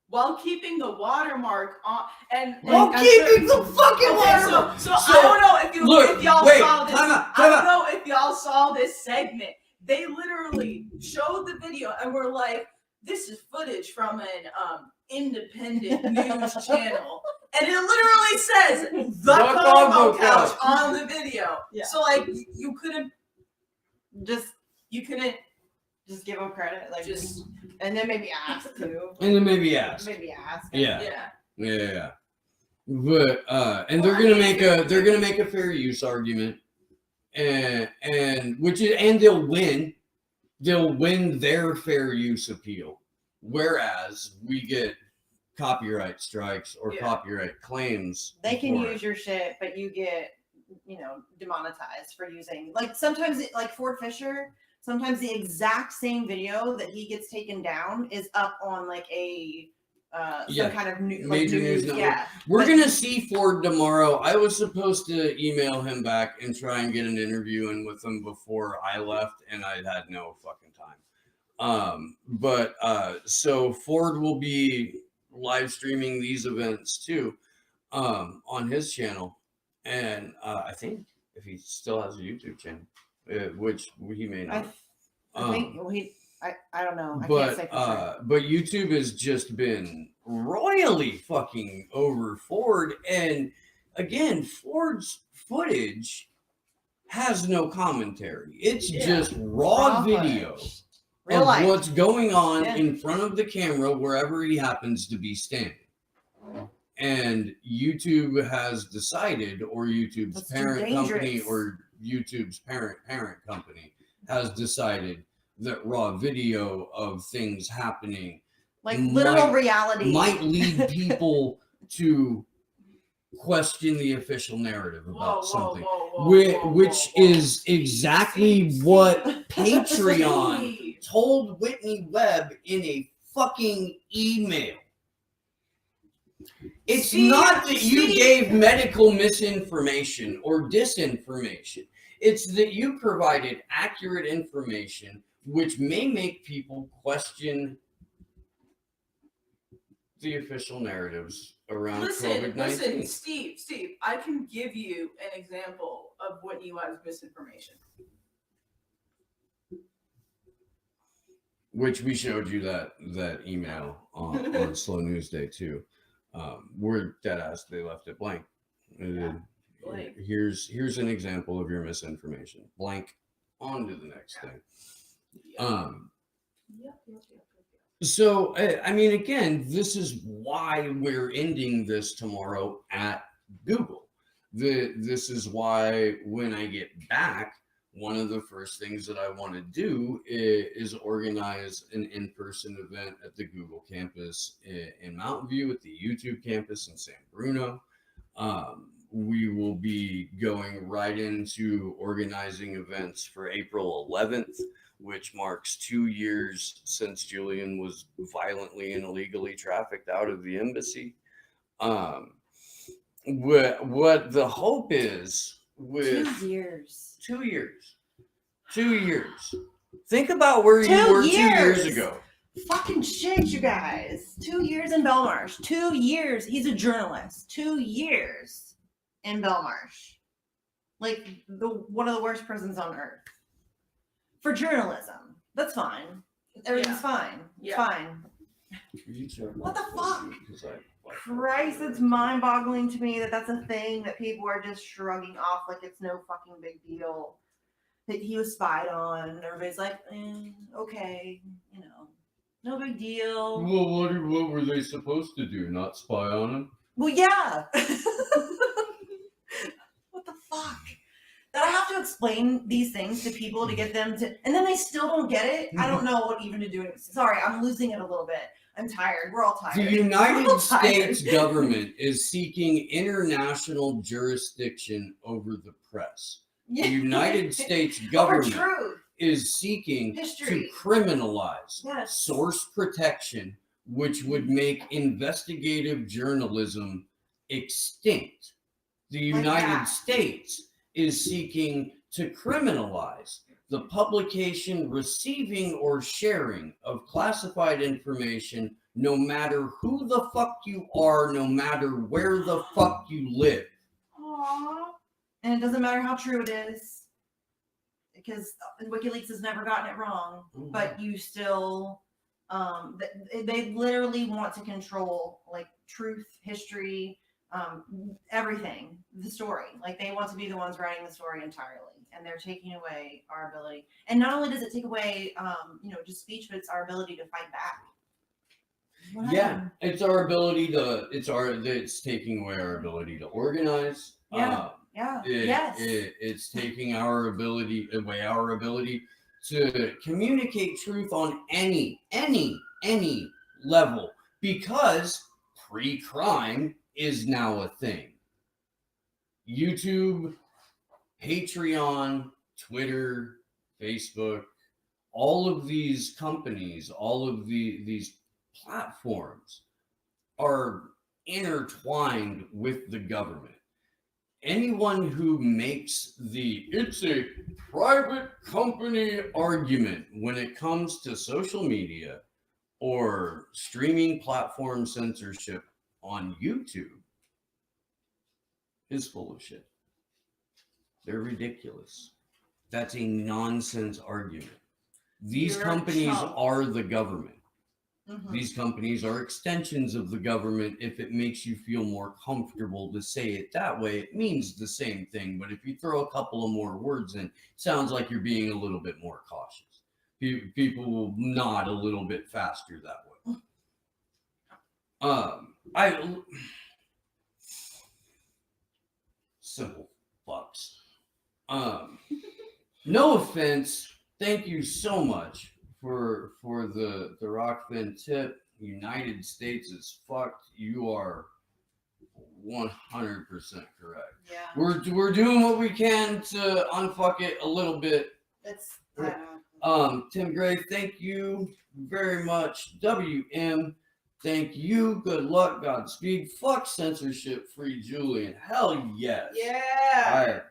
While keeping the watermark on, and Keeping the fucking okay, watermark. so I don't know if y'all saw this. Time out. I don't know if y'all saw this segment. They literally showed the video and were like, "This is footage from an independent news channel," and it literally says the Convo Couch on the video. Yeah. So like, you couldn't Just give them credit, like just and then maybe ask too. And then maybe ask. Maybe ask. Yeah. yeah. But and they're gonna make a fair use argument, and they'll win. They'll win their fair use appeal, whereas we get copyright strikes or copyright claims. They can for use your shit, but you get, demonetized for using, like, sometimes like Ford Fisher, sometimes the exact same video that he gets taken down is up on like a some kind of major news network. Yeah, We're gonna see Ford tomorrow. I was supposed to email him back and try and get an interview in with him before I left, and I had no fucking time. So Ford will be live streaming these events too, on his channel, and I think if he still has a YouTube channel, which he may not. I think I don't know. I But can't say for sure. but YouTube has just been royally fucking over Ford, and again, Ford's footage has no commentary. It's just raw video Real of life. what's going on Yeah. in front of the camera wherever he happens to be standing. And YouTube has decided, or YouTube's That's too parent company, dangerous. or YouTube's parent company has decided that raw video of things happening Like literal might- reality might lead people to question the official narrative about something, which is exactly what Patreon Steve. told Whitney Webb in a fucking email. It's not that you gave medical misinformation or disinformation. It's that you provided accurate information, which may make people question the official narratives around COVID-19. Listen, Steve, I can give you an example of Whitney Webb's misinformation. Which we showed you that email on Slow News Day too. We're dead ass. They left it blank. Blank. Here's an example of your misinformation. Blank. On to the next thing. Yep. So I mean, again, this is why we're ending this tomorrow at Google. This is why when I get back, one of the first things that I want to do is organize an in-person event at the Google campus in Mountain View, at the YouTube campus in San Bruno. We will be going right into organizing events for April 11th, which marks 2 years since Julian was violently and illegally trafficked out of the embassy. What the hope is with 2 years. 2 years. 2 years. Think about where you were 2 years ago. Fucking shit, you guys. 2 years in Belmarsh. 2 years. He's a journalist. 2 years in Belmarsh. like one of the worst prisons on earth for journalism. That's fine. Everything's fine. It's Yeah. fine. What the fuck? Christ, it's mind-boggling to me that that's a thing that people are just shrugging off like it's no fucking big deal. That he was spied on. Everybody's like, okay, you know, no big deal. Well, what were they supposed to do? Not spy on him? Well, yeah. What the fuck? That I have to explain these things to people to get them to, and then they still don't get it. I don't know what even to do. Sorry, I'm losing it a little bit. I'm tired. We're all tired. The United States government is seeking international jurisdiction over the press. The United States government is seeking to criminalize source protection, which would make investigative journalism extinct. The United States is seeking to criminalize the publication, receiving, or sharing of classified information, no matter who the fuck you are, no matter where the fuck you live. Aww. And it doesn't matter how true it is, because WikiLeaks has never gotten it wrong, but you still, they literally want to control, like, truth, history, everything, the story. Like, they want to be the ones writing the story entirely, and they're taking away our ability. And not only does it take away, just speech, but it's our ability to fight back. Yeah, it's our ability to. It's taking away our ability to organize. It's taking our ability to communicate truth on any level, because pre-crime is now a thing. YouTube, Patreon, Twitter, Facebook, all of these companies, all of these platforms are intertwined with the government. Anyone who makes it's a private company argument when it comes to social media or streaming platform censorship on YouTube is full of shit. They're ridiculous. That's a nonsense argument. These companies are the government. Mm-hmm. These companies are extensions of the government. If it makes you feel more comfortable to say it that way, it means the same thing. But if you throw a couple of more words in, it sounds like you're being a little bit more cautious. People will nod a little bit faster that way. Simple fucks. No offense. Thank you so much for the Rockfin tip. United States is fucked. You are 100% correct. Yeah. We're doing what we can to unfuck it a little bit. Tim Gray, thank you very much. WM, thank you. Good luck. Godspeed. Fuck censorship. Free Julian. Hell yes. Yeah. All right.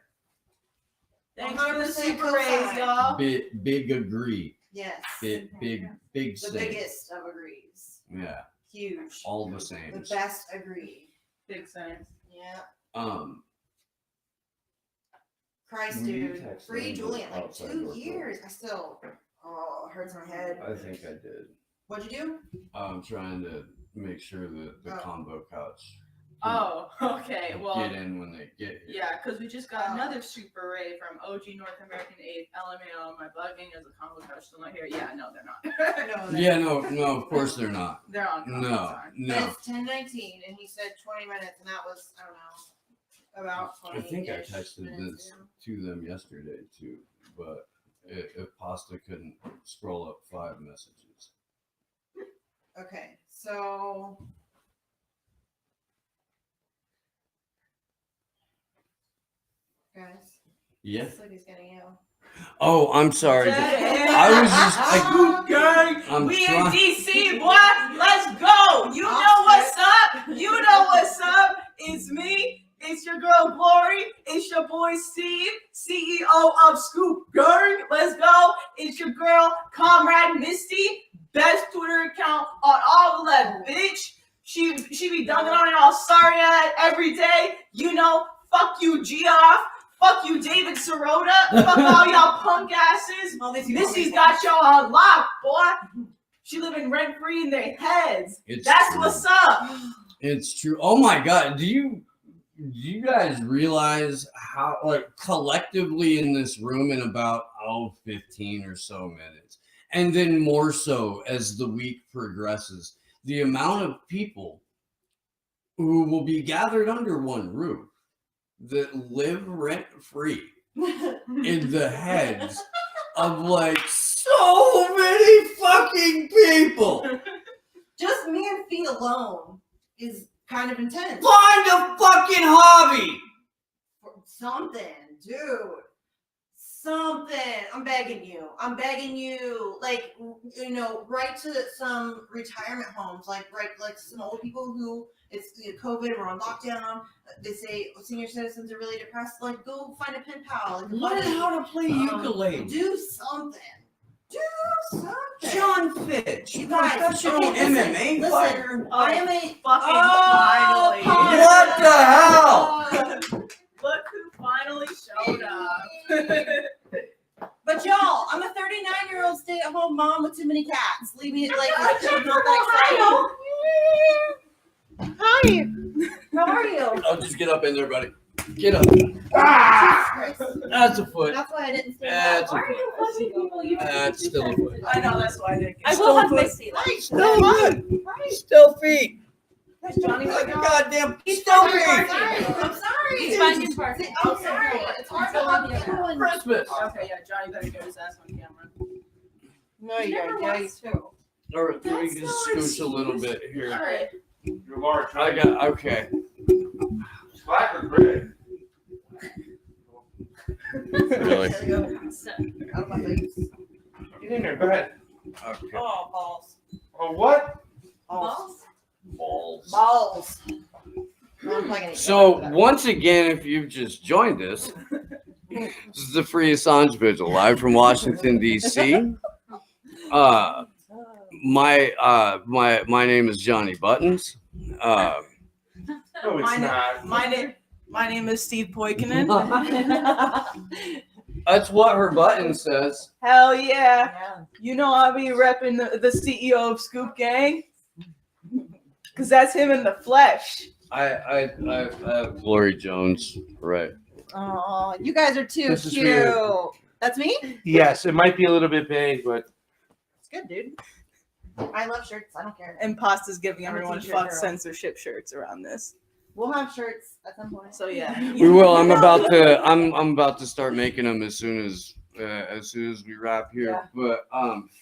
Thanks for the super raise, y'all. Big agree. Yes. Big the same. Biggest of agrees. Yeah. Huge. All the same. The best agree. Big sense. Yeah. Christ, dude. Free Julian, like 2 years. I still, it hurts my head. I think I did. What'd you do? I'm trying to make sure that the combo couch. Oh, okay. Well, get in when they get here. Yeah, because we just got another super ray from OG North American 8 LMAO. Am I bugging? Is the combo couch still not here? Yeah, no, they're not. No, of course they're not. They're on. No. But it's 10:19, and he said 20 minutes, and that was, I don't know, about 20. I think I texted this to them yesterday too, but if Pasta couldn't scroll up 5 messages. Okay, so. Guys. Yeah. Looks like he's getting you. Oh, I'm sorry. I was just gang. We in DC, boy. Let's go. You know what's up. You know what's up. It's me. It's your girl Glory. It's your boy Steve, CEO of Scoop Gang. Let's go. It's your girl Comrade Misty, best Twitter account on all the left, bitch. She be dunking on y'all sorry at every day. You know, fuck you, Geoff. Fuck you, David Sirota. Fuck all y'all punk asses. Missy's got y'all on lock, boy. She living rent free in their heads. That's true. what's up. It's true. Oh my God. Do you guys realize how, like, collectively in this room in about 15 or so minutes, and then more so as the week progresses, the amount of people who will be gathered under one roof that live rent free in the heads of like so many fucking people. Just me and Fee alone is kind of intense. Find a fucking hobby. Something, dude. Something. I'm begging you. Like, you know, write to some retirement homes, like some old people who it's COVID, we're on lockdown. They say senior citizens are really depressed. Like, go find a pen pal. Like, Learn how to play ukulele. Do something. John Fitch, You guys, professional okay, MMA fighter. I am a Fucking finally. What the hell? Look who finally showed up. But y'all, I'm a 39-year-old stay-at-home mom with too many cats. Leave me like not that exciting. Hi. How are you? I'll just get up in there, buddy. Get up. That's a foot. That's why I didn't stay. That's a Why are foot. you fucking people? You That's still a foot. I know, that's why I didn't get I will have Missy. Still a foot. Still feet. That's Johnny. Like a goddamn I'm still sorry. feet. I'm sorry. He's finding parts. I'm sorry. It's hard to love everyone. Christmas. Okay, yeah, Johnny better get his ass on camera. No, you're too. All right, we That's can so scooch a little bit here. Alright. You're large. I got okay. Black or gray? Really? Get in there. Go ahead. Okay. Oh, balls. Oh, what? Balls. Balls. Balls. No, I'm plugging it. So once again, if you've just joined us, this is the Free Assange Vigil live from Washington D.C. My name is Johnny Buttons. No, it's not. My name is Steve Poikinen. That's what her button says. Hell yeah. You know I'll be repping the CEO of Scoop Gang. Cause that's him in the flesh. I Glory Jones, right? Oh, you guys are too This is cute. weird. That's me? Yes, it might be a little bit big, but It's good, dude. I love shirts. I don't care. And Pasta's giving I'm a everyone t-shirt fuck girl. censorship shirts around this. We'll have shirts at some point. So yeah. We will. I'm about to start making them as soon as we wrap here. Yeah. But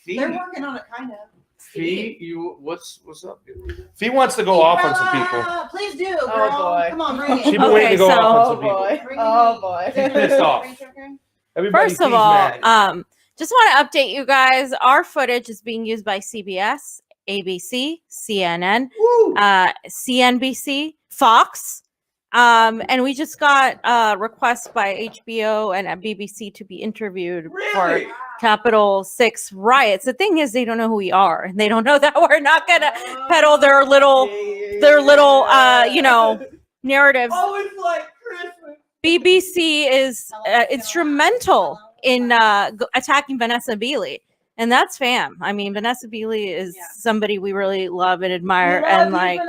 Fee, They're working on it, kind of. Fee, you what's up? Dude? if he wants to go off on some people, Please do, girl. Oh, boy. Come on, bring it. she's been waiting to go Okay, off on Oh some people. boy. Bring it Oh in. boy. She's pissed off. Everybody First of Fee's all, mad. just want to update you guys. Our footage is being used by CBS, ABC, CNN, CNBC, Fox. And we just got requests by HBO and BBC to be interviewed for Capital 6 riots. The thing is, they don't know who we are. They don't know that we're not gonna peddle their little narratives. Oh, it's like Christmas. BBC is instrumental in attacking Vanessa Beeley. And that's fam. I mean, Vanessa Beeley is somebody we really love and admire. And like,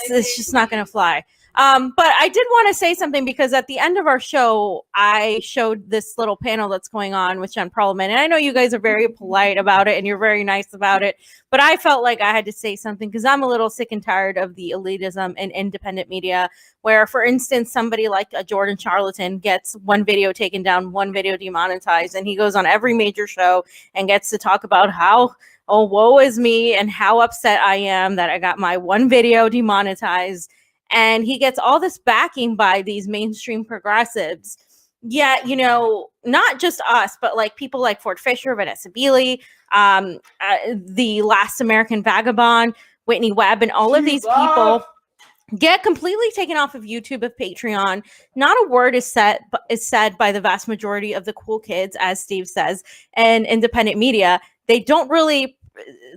it's just not going to fly. But I did want to say something because at the end of our show, I showed this little panel that's going on with Jen Perlman. And I know you guys are very polite about it and you're very nice about it. But I felt like I had to say something because I'm a little sick and tired of the elitism in independent media where, for instance, somebody like a Jordan Charlatan gets one video taken down, one video demonetized, and he goes on every major show and gets to talk about how, oh, woe is me and how upset I am that I got my one video demonetized. And he gets all this backing by these mainstream progressives. Yet, not just us, but like people like Ford Fisher, Vanessa Beeley, the Last American Vagabond, Whitney Webb, and all of these people get completely taken off of YouTube, of Patreon. Not a word is said by the vast majority of the cool kids, as Steve says, and independent media. They don't really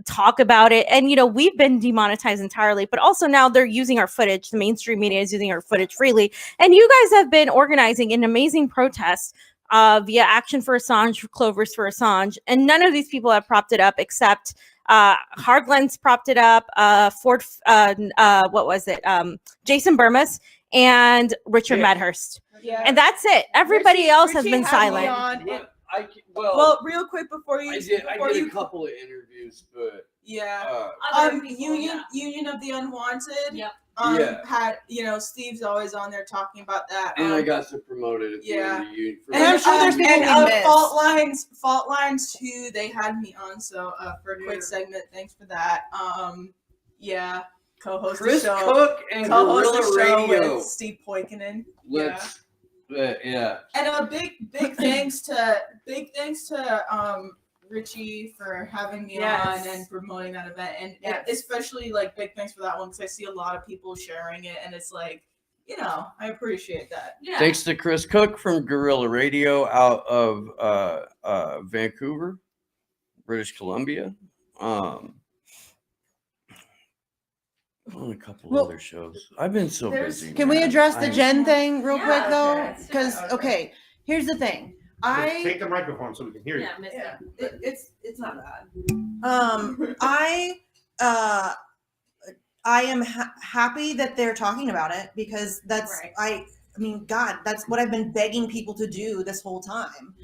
talk about it. And, we've been demonetized entirely, but also now they're using our footage. The mainstream media is using our footage freely. And you guys have been organizing an amazing protest via Action for Assange, Clovers for Assange. And none of these people have propped it up except Hardlands propped it up, Jason Burmas and Richard Medhurst. Yeah. And that's it. Everybody else has been had me silent. on. Well, Real quick before you, I did a couple of interviews, but yeah. Union of the Unwanted. Yep. Had Steve's always on there talking about that. and I got to promote it at the end of the And I'm sure there's people we missed. Fault Lines too. They had me on for a quick segment. Thanks for that. Co-host Chris the show. Cook and Co-host Gorilla the show Radio. with Steve Poikinen. And a big thanks to Richie for having me on and promoting that event, and especially big thanks for that one because I see a lot of people sharing it, and it's I appreciate that. Yeah. Thanks to Chris Cook from Gorilla Radio out of Vancouver, British Columbia. On a couple other shows. I've been so busy. Can we address the Jen thing real Yeah, quick though? okay. Because here's the thing. Take the microphone so we can hear you. It's not bad. I am happy that they're talking about it because that's Right. God, that's what I've been begging people to do this whole time.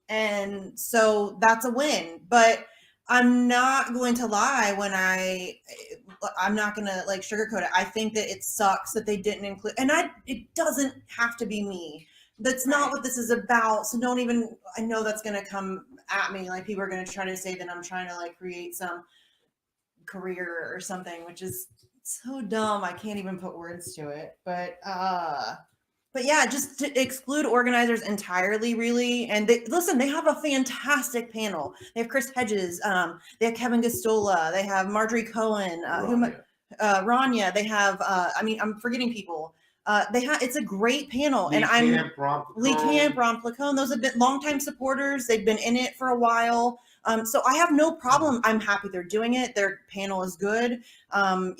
And so that's a win, but I'm not going to lie when I'm not going to sugarcoat it. I think that it sucks that they didn't include, and it doesn't have to be me. That's not what this is about. So don't even, I know that's going to come at me. People are going to try to say that I'm trying to create some career or something, which is so dumb. I can't even put words to it, but yeah, just to exclude organizers entirely, really. And they have a fantastic panel. They have Chris Hedges, they have Kevin Gostola, they have Marjorie Cohen, Rania. They have, I'm forgetting people. It's a great panel, Lee Camp, Ron Placone. Those have been longtime supporters. They've been in it for a while. So I have no problem. I'm happy they're doing it. Their panel is good. I'm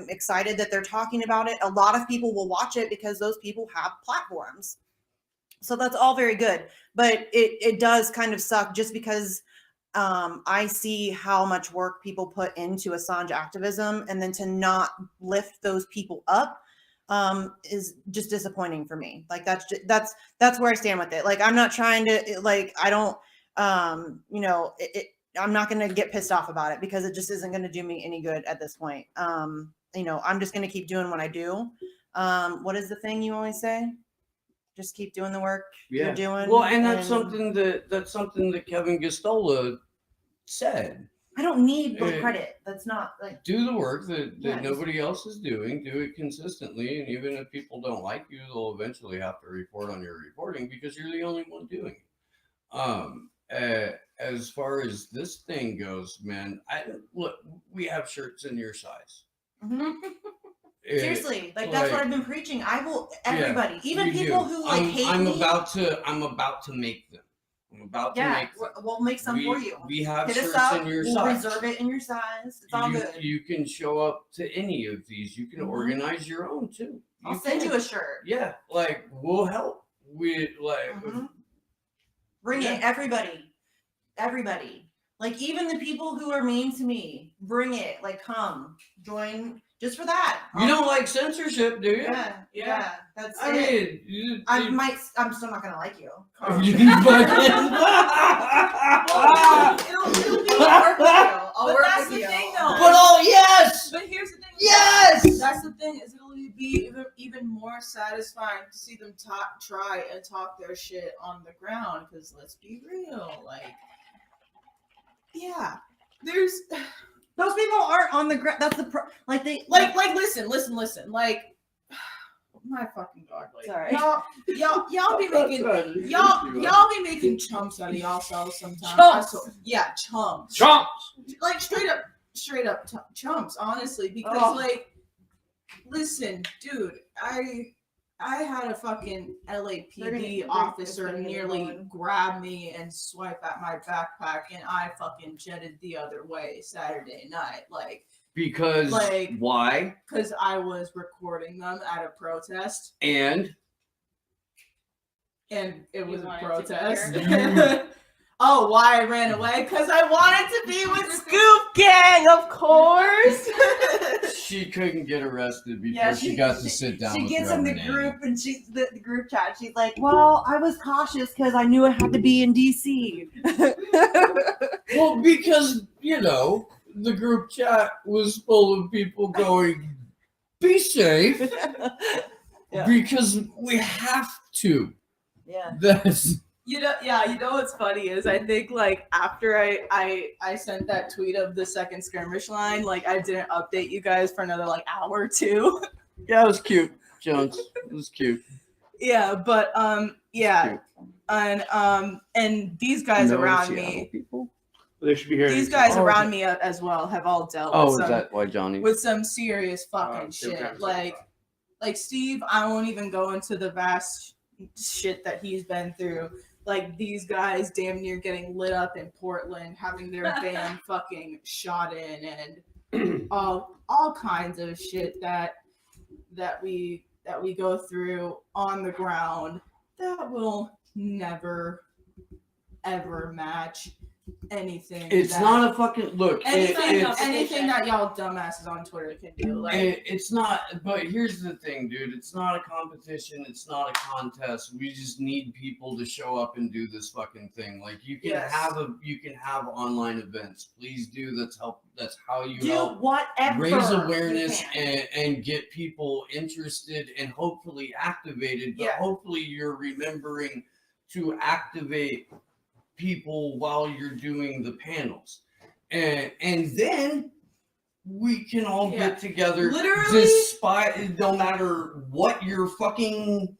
excited that they're talking about it. A lot of people will watch it because those people have platforms. So that's all very good. But it does kind of suck just because I see how much work people put into Assange activism, and then to not lift those people up is just disappointing for me. That's where I stand with it. I'm not trying to I don't I'm not going to get pissed off about it because it just isn't going to do me any good at this point. I'm just going to keep doing what I do. What is the thing you always say? Just keep doing the work you're doing. Well, and that's something that Kevin Gostola said. I don't need credit. That's not do the work that nobody else is doing. Do it consistently, and even if people don't like you, they'll eventually have to report on your reporting because you're the only one doing it. As far as this thing goes, man, we have shirts in your size. Mm-hmm. Seriously, that's what I've been preaching. I will everybody, even people who hate me. I'm about to make them. I'm about to make them. We'll make some for you. We have Hit shirts us up. in your We'll size. reserve it in your size. It's all good. You can show up to any of these. You can organize your own too. I'll send you a shirt. Yeah, we'll help. Bring it, everybody. Even the people who are mean to me, bring it. Come join just for that. You don't like censorship, do you? Yeah. That's I it. mean, I'm still not gonna like you. It'll be work with you. I'll work with you. Yes. But here's the thing. Yes. That's the thing. Is it'll be even more satisfying to see them try and talk their shit on the ground. Because let's be real, there's those people aren't on the ground. That's the listen. My fucking God, sorry. Y'all be making chumps out of yourselves sometimes. Chumps. Straight up chumps, honestly, because listen, dude, I had a fucking They're LAPD gonna- officer they're gonna get nearly going. grab me and swipe at my backpack, and I fucking jetted the other way Saturday night, Because Like- why? because I was recording them at a protest, And and it was a wanted to be protest. there? Oh, why I ran away? Because I wanted to be with Scoop Gang, of course. she couldn't get arrested because Yeah, she got to sit down. She with gets in the Reverend group and she's the group chat. She's like, "Well, I was cautious because I knew I had to be in DC." Well, because, the group chat was full of people going, be safe, Yeah. because we have to. Yeah. That's You know what's funny is I think after I sent that tweet of the second skirmish line, I didn't update you guys for another hour or two. yeah, it was cute, Jones. It was cute. Yeah, but yeah, and these guys No around Seattle me, people? They should be here. these guys Oh, around is me as well have all dealt Oh, with is some that why Johnny? with some serious fucking they were shit. kind of Like Steve, I won't even go into the vast shit that he's been through. These guys damn near getting lit up in Portland, having their van fucking shot in, and all kinds of shit that we go through on the ground that will never ever match anything. It's that, not a fucking look. anything that y'all dumbasses on Twitter can do. It's not. But here's the thing, dude. It's not a competition. It's not a contest. We just need people to show up and do this fucking thing. You can Yes. have online events. Please do. That's how you Do help whatever. raise you awareness can. and get people interested and hopefully activated. But Yeah. hopefully you're remembering to activate people while you're doing the panels, and then we can all Yeah. get together. Literally- despite no matter what your fucking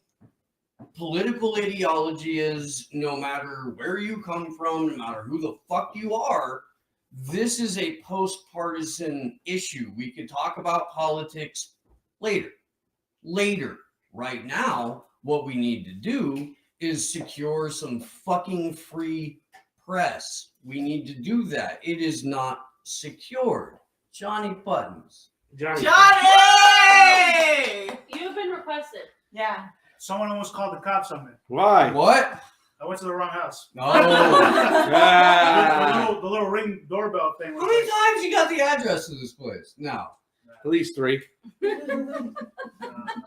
political ideology is, no matter where you come from, no matter who the fuck you are. This is a post-partisan issue. We can talk about politics later. Right now, what we need to do is secure some fucking free press. We need to do that. It is not secured. Johnny Buttons. Johnny. Johnny! You've been requested. Yeah. Someone almost called the cops on me. Why? What? I went to the wrong house. No. The little ring doorbell thing. How many times you got the address of this place? No. At least 3.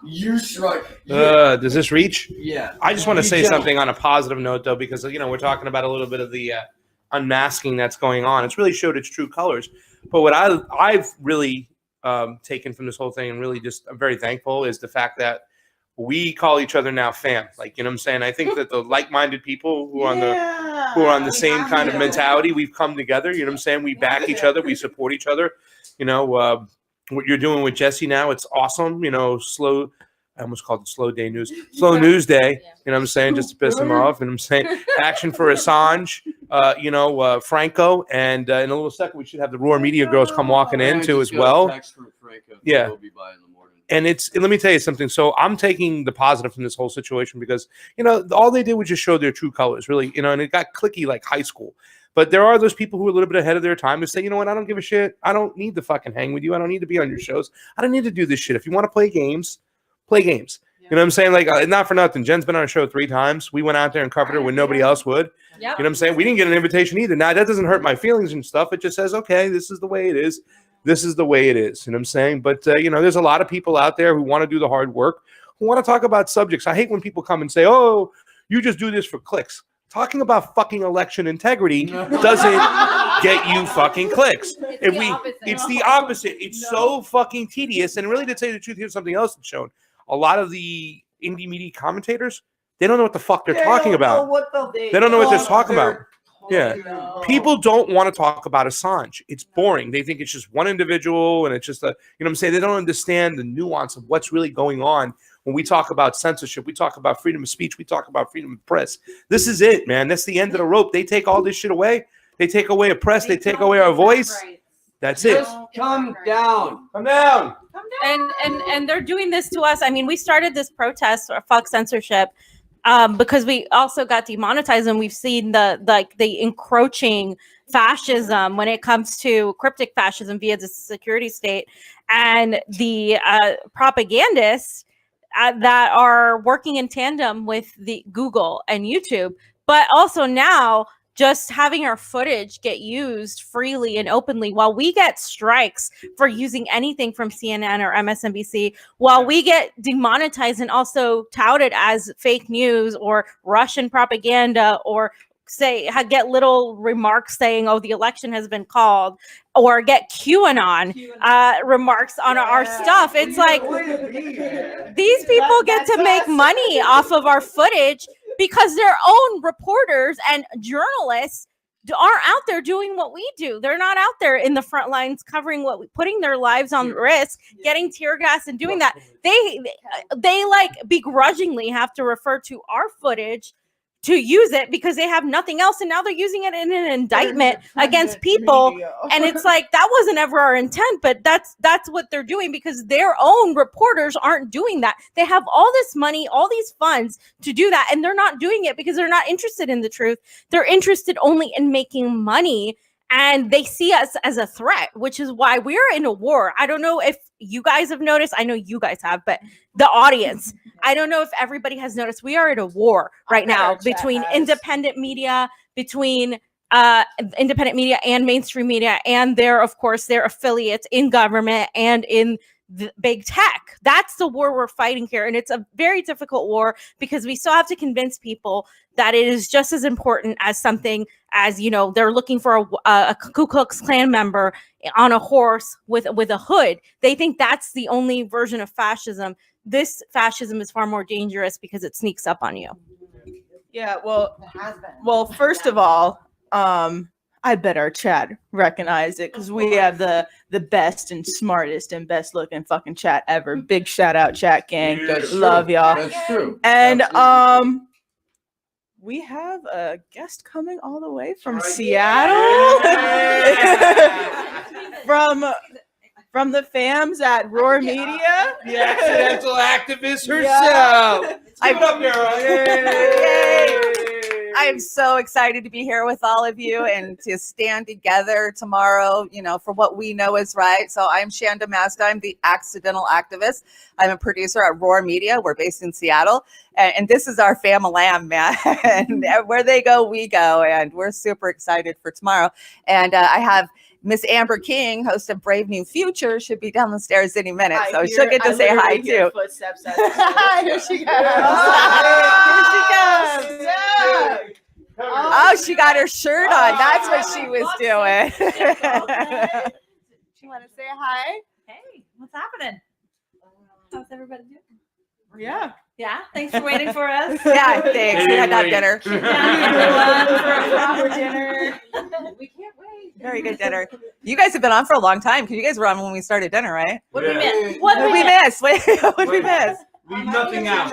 You shrug. Yeah. Does this reach? Yeah. I just want to You say don't. something on a positive note, though, because we're talking about a little bit of the unmasking that's going on. It's really showed its true colors. But what I've really taken from this whole thing, and really just I'm very thankful, is the fact that we call each other now fam. Like, you know what I'm saying? I think that the like-minded people who are on the same kind of mentality, we've come together. You know what I'm saying? We back each other. We support each other. What you're doing with Jesse now, it's awesome. Slow. I almost called it slow day news. Slow news day. You know what I'm saying? Just to piss him off. And I'm saying action for Assange, Franco. And in a little second, we should have the Roar Media girls come walking in I too just as got a well. text from Franco. Yeah. He'll be by in the morning. And let me tell you something. So I'm taking the positive from this whole situation because, all they did was just show their true colors, really, and it got cliquey like high school. But there are those people who are a little bit ahead of their time and say, you know what, I don't give a shit. I don't need to fucking hang with you. I don't need to be on your shows. I don't need to do this shit. If you want to play games, play games. Yeah. You know what I'm saying? Not for nothing. Jen's been on our show 3 times. We went out there and covered her when nobody else would. Yep. You know what I'm saying? We didn't get an invitation either. Now, that doesn't hurt my feelings and stuff. It just says, okay, this is the way it is. This is the way it is. You know what I'm saying? But, there's a lot of people out there who want to do the hard work, who want to talk about subjects. I hate when people come and say, oh, you just do this for clicks. Talking about fucking election integrity doesn't get you fucking clicks. It's the opposite. It's so fucking tedious. And really, to tell you the truth, here's something else that's shown. A lot of the indie media commentators, they don't know what the fuck they're talking about. They don't know what they're talking about. Yeah. People don't want to talk about Assange. It's boring. They think it's just one individual and it's just what I'm saying? They don't understand the nuance of what's really going on. When we talk about censorship, we talk about freedom of speech, we talk about freedom of press. This is it, man. That's the end of the rope. They take all this shit away. They take away a press. They take away our voice. That's it. Just come down. Come down. And they're doing this to us. I mean, we started this protest or fuck censorship because we also got demonetized, and we've seen the encroaching fascism when it comes to cryptic fascism via the security state and the propagandists that are working in tandem with the Google and YouTube, but also now just having our footage get used freely and openly while we get strikes for using anything from CNN or MSNBC, while we get demonetized and also touted as fake news or Russian propaganda, or get little remarks saying, oh, the election has been called, or get QAnon remarks on our stuff. It's like these people get to make money off of our footage because their own reporters and journalists aren't out there doing what we do. They're not out there in the front lines covering putting their lives on risk, getting tear gas and doing that. They like begrudgingly have to refer to our footage to use it because they have nothing else, and now they're using it in an indictment against people. And it's like, that wasn't ever our intent, but that's what they're doing because their own reporters aren't doing that. They have all this money, all these funds to do that, and they're not doing it because they're not interested in the truth. They're interested only in making money, and they see us as a threat, which is why we're in a war. I don't know if you guys have noticed. I know you guys have, but the audience, I don't know if everybody has noticed. We are at a war right now between independent media, independent media and mainstream media, and their affiliates in government and in the big tech. That's the war we're fighting here, and it's a very difficult war because we still have to convince people that it is just as important as something as, they're looking for a Ku Klux Klan member on a horse with a hood. They think that's the only version of fascism. This fascism is far more dangerous because it sneaks up on you. Yeah, well, first of all, I bet our chat recognized it because we have the best and smartest and best looking fucking chat ever. Big shout out, chat gang. That's Love true. y'all. That's true. And Absolutely. we have a guest coming all the way from Seattle. From the fams at Roar Media. The accidental activist herself. I'm Give it up, Nara. I am so excited to be here with all of you and to stand together tomorrow, for what we know is right. So I'm Shanda Mazda. I'm the accidental activist. I'm a producer at Roar Media. We're based in Seattle. And this is our family, man. And where they go, we go. And we're super excited for tomorrow. And I have Miss Amber King, host of Brave New Future, should be down the stairs any minute. So she'll get to say hi too. Footsteps Here she goes. Here she goes. Oh, she got her shirt on. That's what she was doing. She want to say hi? Hey, what's happening? How's everybody doing? Yeah. Yeah, thanks for waiting for us. Yeah, thanks. We had to have dinner. For a proper dinner. We can't wait. Very good dinner. You guys have been on for a long time because you guys were on when we started dinner, right? What did we miss? What did we miss? Wait, what did we miss? Leave nothing out.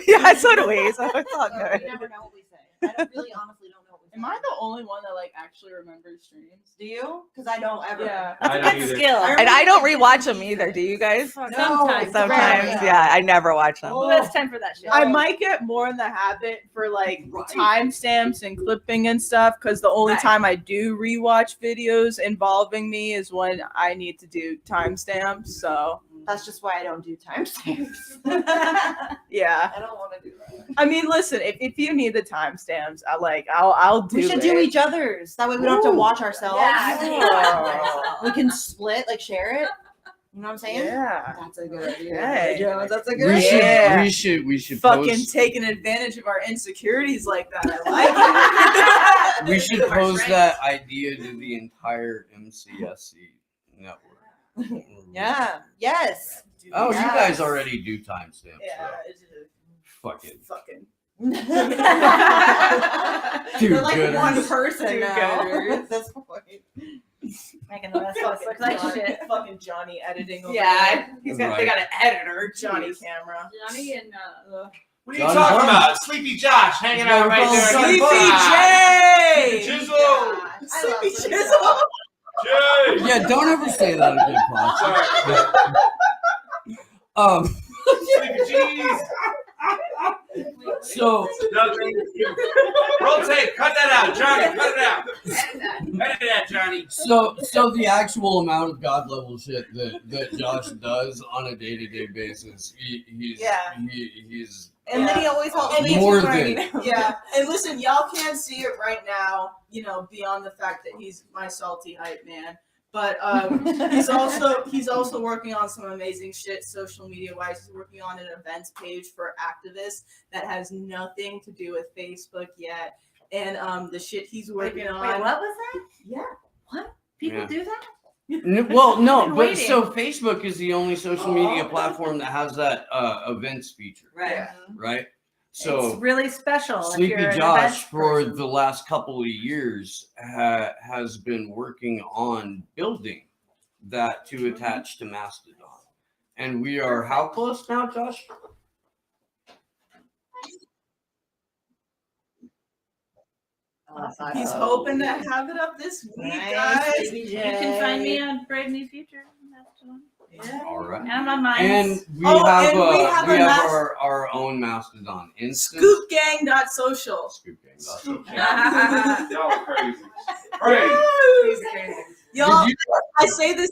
Yeah, so do we. So it's all good. We never know what we say. I really honestly don't know what we say. Am I the only one that actually remembers streams? Do you? Because I don't ever. Yeah. That's I a don't good either. skill. And I don't rewatch them either. Do you guys? Sometimes. Sometimes, yeah. I never watch them. Who has time for that shit? I might get more in the habit for timestamps and clipping and stuff because the only time I do rewatch videos involving me is when I need to do timestamps. So That's just why I don't do timestamps. yeah. I don't want to do that. I mean, listen, if you need the timestamps, I'll do it. We should do each other's. That way we don't have to watch ourselves. Yeah. We can split, share it. You know what I'm saying? Yeah. That's a good idea. Hey. Jones, that's a good We idea. should we should Fucking post, taking advantage of our insecurities like that. I like it. we should pose that idea to the entire MCSC network. Yeah. Yes. Oh, Yes. you guys already do timestamps. Yeah. So. It's just Fuck it. fucking. They're like gooders. one person Two now. gooders. That's fucking making the rest of us look like shit. Fucking Johnny editing over Yeah, there. They got an editor, Johnny camera. Johnny and What are you talking about? Sleepy Josh hanging out right there. Sleepy J! J! Jizzle! Sleepy Jizzle! Yeah, don't ever say that again, Pops. So Roll tape. Cut that out, Johnny. Cut it out. Cut it out, Johnny. So the actual amount of God level shit that Josh does on a day-to-day basis, he's And then he always helps me more too, than right? Yeah, and listen, y'all can't see it right now, beyond the fact that he's my salty hype man. But he's also working on some amazing shit social media wise. He's working on an events page for activists that has nothing to do with Facebook yet. And the shit he's working on. Wait, what was that? Yeah. What? People Yeah. do that? Well, no, I've been but waiting. so Facebook is the only social media platform that has that events feature, Right. right? It's So really special. if Sleepy you're an Josh, events for person. the last couple of years, has been working on building that to attach to Mastodon. And we are how close now, Josh? He's hoping to have it up this week, guys. You can find me on Brave New Future. Yeah. All right. And on mine. And we Oh, have, and we have a our own Mastodon instance. Scoopgang.social. Scoopgang.social. Y'all are crazy. Crazy. Y'all, Did I say this.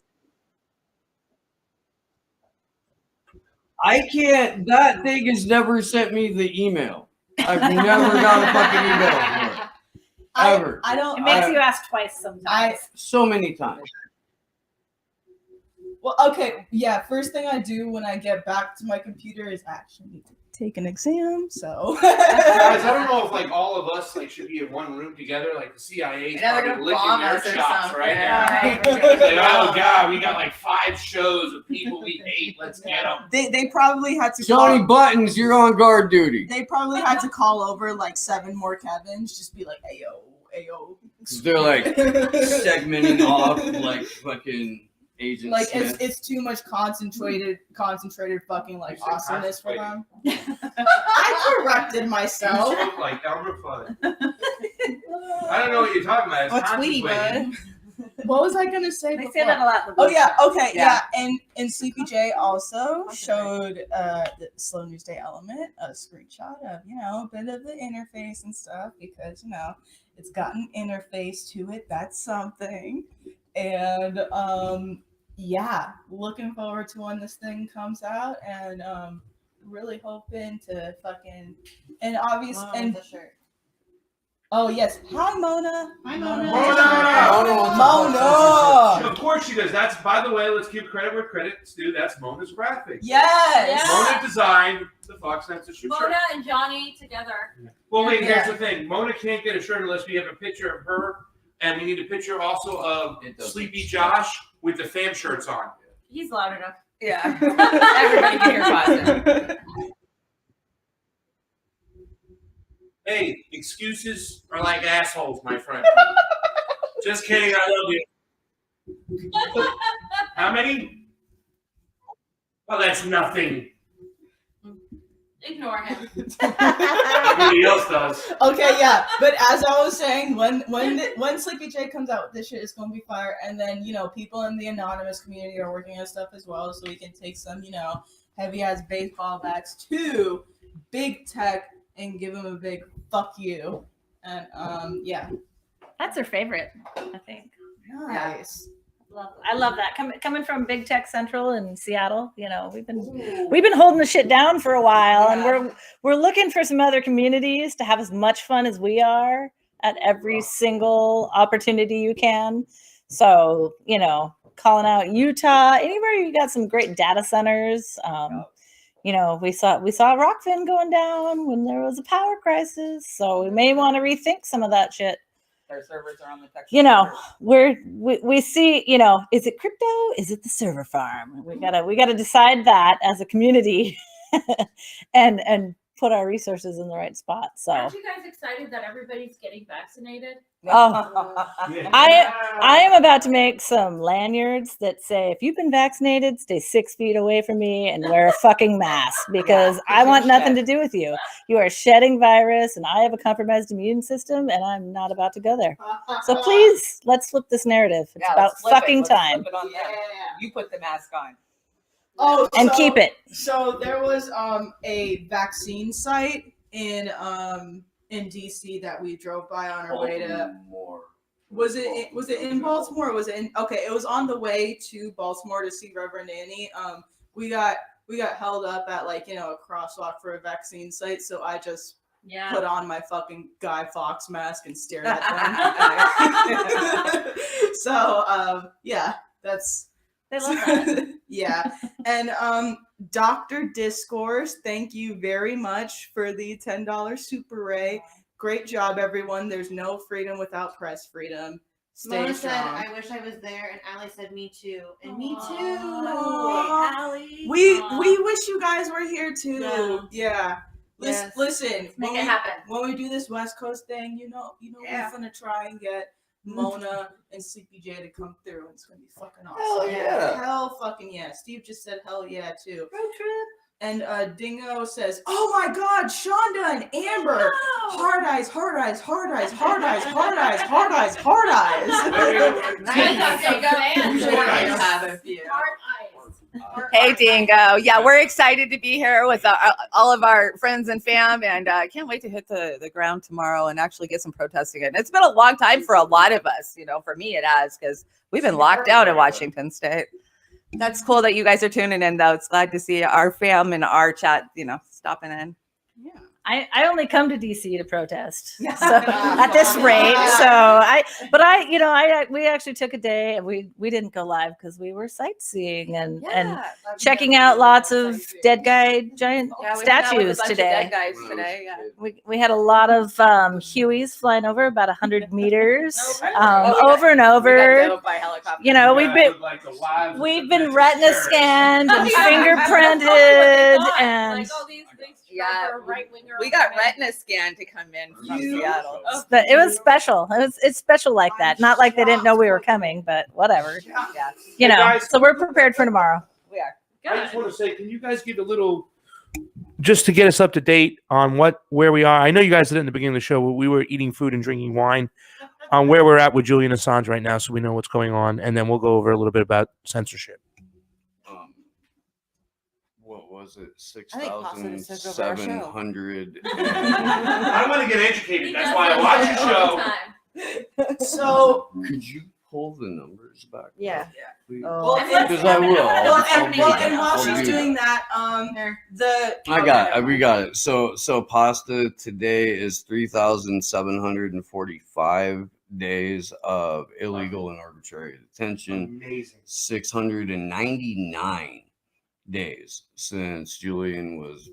I can't. That thing has never sent me the email. I've never got a fucking email from it. Ever. I don't. It makes I- you ask twice sometimes. So many times. Well, okay, yeah. First thing I do when I get back to my computer is actually need to take an exam. So. Guys, I don't know if like all of us like should be in one room together, like the CIA is Yeah, they're probably gonna licking bomb their us or chops something. right now. Right. It's like, oh god, we got like 5 shows of people we hate. Let's get them. They probably had to Johnny call, Buttons, you're on guard duty. they probably had to call over like 7 more Kevins, just be like, ayo. They're like segmenting off like fucking Agent Like Smith. it's too much concentrated fucking like You said awesomeness for concentrated. them. I corrected You myself. spoke like Elmer Fudd. I don't know what you're talking about. It's What's Tweety contemplating. Bud? What was I gonna say? They before? say that a lot. in the Oh book. yeah, okay, Yeah. yeah. And Sleepy J also showed the Slow News Day element, a screenshot of, a bit of the interface and stuff, because it's got an interface to it. That's something. And yeah, looking forward to when this thing comes out, and really hoping to fucking and obviously and oh yes, hi Mona. Hi Mona! Mona. Of course she does. That's, by the way, let's give credit where credit's due. That's Mona's graphic. Yes. Mona designed the Fox Censorship shirt. Mona and Johnny together. Well, wait, Yeah. here's the thing. Mona can't get a shirt unless we have a picture of her, and we need a picture also of It doesn't Sleepy show. Josh with the fam shirts on. He's loud enough. Yeah. Everybody can hear positive. Hey, excuses are like assholes, my friend. Just kidding, I love you. How many? Oh, that's nothing. Ignore him. Everybody else does. Okay, yeah, but as I was saying, when Sleepy J comes out with this shit, it's gonna be fire. And then people in the anonymous community are working on stuff as well, so we can take some heavy ass baseball bats to big tech and give them a big fuck you. And yeah, That's her favorite, I think. nice. I love that. Coming from Big Tech Central in Seattle, we've been holding the shit down for a while, and we're looking for some other communities to have as much fun as we are at every single opportunity you can. So, calling out Utah, anywhere you got some great data centers. We saw Rockfin going down when there was a power crisis, so we may want to rethink some of that shit. Their servers are on the Texas. We see, is it crypto? Is it the server farm? We gotta decide that as a community, and put our resources in the right spot. So Aren't you guys excited that everybody's getting vaccinated? Oh. I am about to make some lanyards that say, if you've been vaccinated, stay 6 feet away from me and wear a fucking mask because I want nothing to do with you. You are shedding virus and I have a compromised immune system and I'm not about to go there. So please, let's flip this narrative. It's about fucking time. You put the mask on. Oh, And keep it. So there was a vaccine site in DC that we drove by on our way to. Was it in Baltimore? Or was it in? Okay, it was on the way to Baltimore to see Reverend Annie. We got held up at a crosswalk for a vaccine site, so I just put on my fucking Guy Fawkes mask and stared at them. So yeah, that's. They love that. Yeah. And Dr. Discourse, thank you very much for the $10 Super Ray. Great job, everyone. There's no freedom without press freedom. Stay Mona strong. said, I wish I was there, and Allie said, me too. And me too. Aww. We wish you guys were here too. Yeah. Yes. Listen, Make it happen. When we do this West Coast thing, we're gonna try and get Mona and Sleepy J to come through, and it's gonna be fucking awesome. Hell yeah. Hell fucking yeah. Steve just said hell yeah too. Road trip. And Dingo says, "Oh my God, Shonda and Amber, hard eyes, hard eyes, hard eyes, hard eyes, hard eyes, hard eyes, hard eyes." Hey, Dingo. Yeah, we're excited to be here with all of our friends and fam, and can't wait to hit the ground tomorrow and actually get some protesting in. It's been a long time for a lot of us. For me it has, because we've been locked down in Washington State. That's cool that you guys are tuning in, though. It's glad to see our fam and our chat, stopping in. Yeah. I only come to DC to protest. So at this rate. So we actually took a day and we didn't go live because we were sightseeing and checking out lots of dead guy giant statues today. Dead guys today. Yeah. We had a lot of Hueys flying over about 100 meters over and over. By helicopter. We've been retina scanned and fingerprinted and we got retina scan to come in from Seattle. but it was special. It's special like that. Not like they didn't know we were coming, but whatever. Yeah. Guys, So we're prepared for tomorrow. We are. I just want to say, can you guys give a little, just to get us up to date on where we are? I know you guys did it in the beginning of the show. We were eating food and drinking wine. On where we're at with Julian Assange right now, so we know what's going on, and then we'll go over a little bit about censorship. What was it? I think Pasta just took over our show. 6,700. I want to get educated. That's why I watch the show. So Could you pull the numbers back? Yeah. Please? Oh. Because I will. and while I'll she's do doing that, we got it. So pasta today is 3,745 days of illegal and arbitrary detention. Amazing. 699 days since Julian was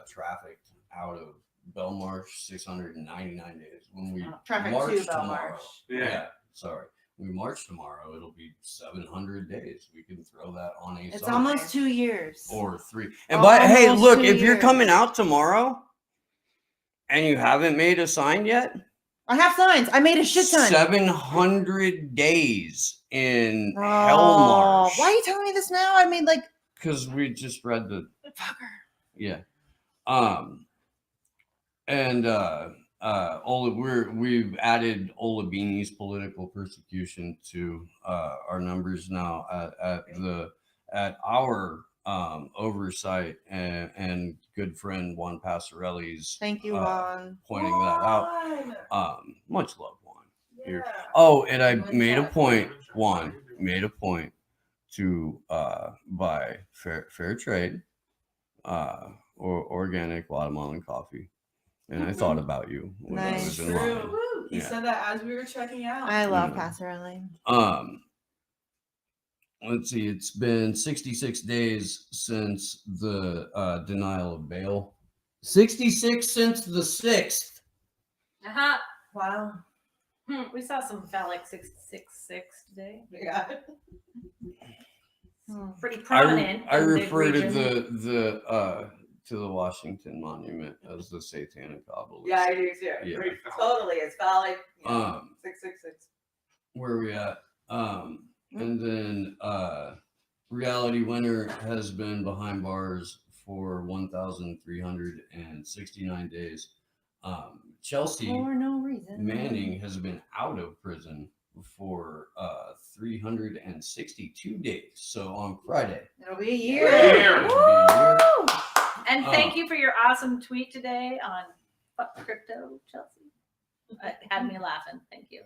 trafficked out of Belmarsh. 699 days. When we Trafficked march to tomorrow. Belmarsh. Yeah. Sorry. We march tomorrow. It'll be 700 days. We can throw that on a. It's song. almost 2 years. Or 3. And but hey, Almost look, 2 if you're years. coming out tomorrow and you haven't made a sign yet, I have signs. I made a shit ton. 700 days in Oh, Hellmarsh. why are you telling me this now? I made like Because we just read the fucker. yeah. We've added Olabini's political persecution to our numbers now at our oversight and good friend Juan Passarelli's. Thank you, Juan. Pointing that out. Much love, Juan. Here. Oh, and I made a point. Juan made a point to buy fair trade or organic Guatemalan coffee. And I thought about you when I was in line. He said that as we were checking out. I love Passarelli. Let's see. It's been 66 days since the denial of bail. 66 since the 6th. Wow. We saw some phallic 666 today. Yeah. Pretty prominent. I in the refer to region. to the Washington Monument as the Satanic Obelisk. Yeah, I do too. Yeah. Totally, it's phallic. 666. Where are we at? And then Reality Winner has been behind bars for 1,369 days. Chelsea For no reason. Manning has been out of prison for 362 days. So on Friday, It'll be a year. it'll be a year. And thank you for your awesome tweet today on Fuck Crypto, Chelsea. It had me laughing. Thank you.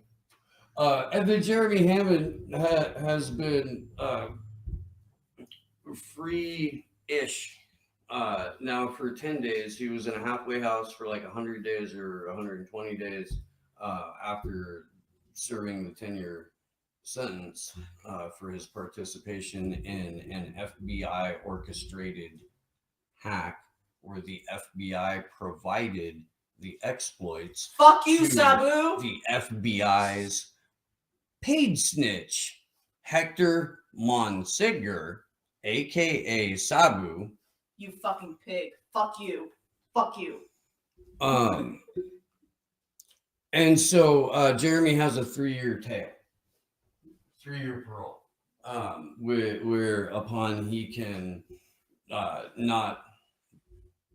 And then Jeremy Hammond has been free-ish now for 10 days. He was in a halfway house for like 100 days or 120 days after serving the 10-year sentence for his participation in an FBI orchestrated hack where the FBI provided the exploits. Fuck you, to Sabu. The FBI's paid snitch, Hector Monsegur, aka Sabu. You fucking pig. Fuck you. Fuck you. And so Jeremy has a 3-year tail, 3-year parole, where upon he can not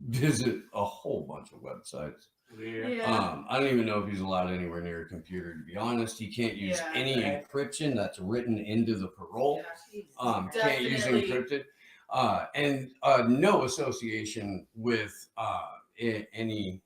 visit a whole bunch of websites. Yeah. I don't even know if he's allowed anywhere near a computer, to be honest. He can't use any encryption that's written into the parole. Can't use Definitely. encrypted. And no association with any,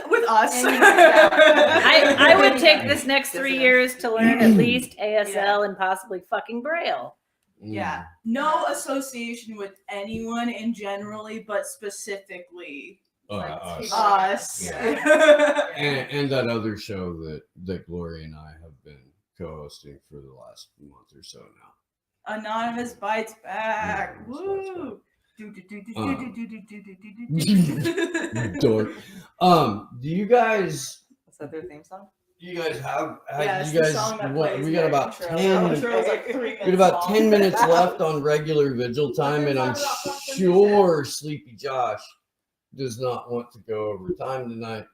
With us. I would take this next 3 years to learn at least ASL and possibly fucking Braille. Yeah. No association with anyone in generally, but specifically us. Yeah. and that other show that Gloria and I have been co-hosting for the last month or so now. Anonymous Bites Back. Woo. Dork. Do you guys? Is that their theme song? You guys have? Yeah, you guys? What? We got about 10. Was like 3 minutes We got about long. 10 minutes left on regular vigil time, and I'm sure Sleepy Josh does not want to go over time tonight.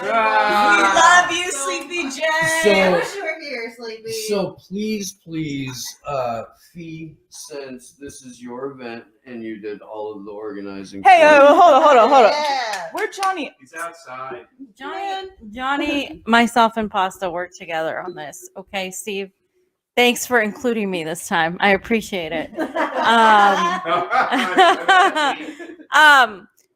We love you, Sleepy J. So- I wish you were here, Sleepy. So please, Fee, since this is your event and you did all of the organizing. Hey, for it, hold on. Yeah. Where'd Johnny? He's outside. Johnny, myself, and Pasta work together on this. Okay, Steve. Thanks for including me this time. I appreciate it.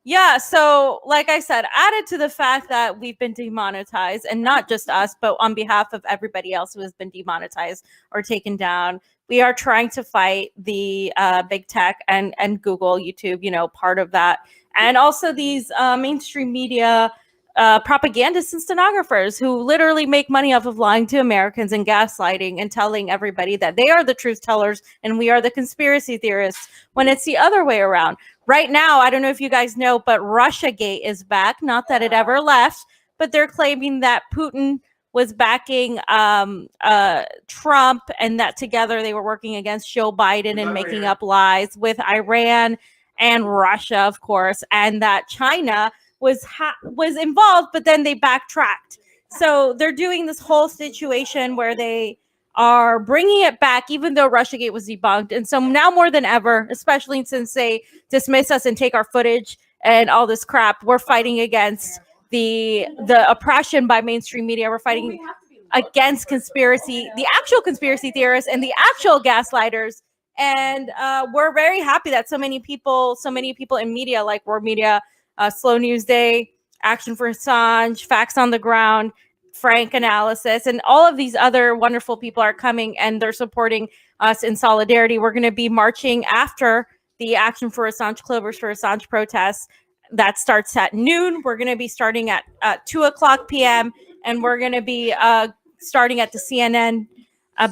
Yeah, so like I said, added to the fact that we've been demonetized, and not just us, but on behalf of everybody else who has been demonetized or taken down, we are trying to fight the big tech and Google, YouTube, part of that. And also these mainstream media propagandists and stenographers who literally make money off of lying to Americans and gaslighting and telling everybody that they are the truth tellers and we are the conspiracy theorists, when it's the other way around. Right now, I don't know if you guys know, but Russiagate is back. Not that it ever left, but they're claiming that Putin was backing Trump and that together they were working against Joe Biden and making up lies with Iran and Russia, of course, and that China was involved, but then they backtracked. So they're doing this whole situation where they are bringing it back, even though Russiagate was debunked. And so now more than ever, especially since they dismiss us and take our footage and all this crap, we're fighting against the oppression by mainstream media. We're fighting against the actual conspiracy theorists and the actual gaslighters. And we're very happy that so many people in media, like World Media, Slow News Day, Action for Assange, Facts on the Ground, Frank Analysis, and all of these other wonderful people are coming and they're supporting us in solidarity. We're going to be marching after the Action for Assange, Clovers for Assange protests. That starts at noon. We're going to be starting at 2:00 p.m. and we're going to be starting at the CNN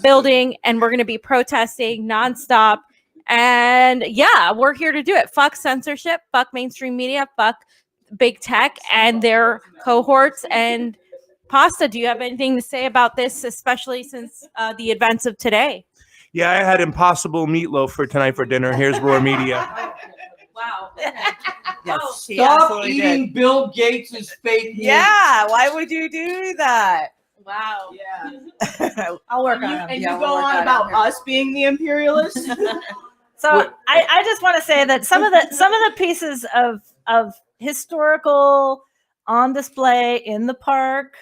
building, and we're going to be protesting nonstop. And yeah, we're here to do it. Fuck censorship, fuck mainstream media, fuck big tech and their cohorts, and Pasta, do you have anything to say about this, especially since the events of today? Yeah, I had impossible meatloaf for tonight for dinner. Here's Roar Media. Wow. Yes, she Stop absolutely eating did. Bill Gates' fake meat. Yeah, why would you do that? Wow. Yeah. I'll work on And you, them. and Yeah, you we'll go work on on it about here. us being the imperialists. So What- I just want to say that some of the pieces of historical on display in the park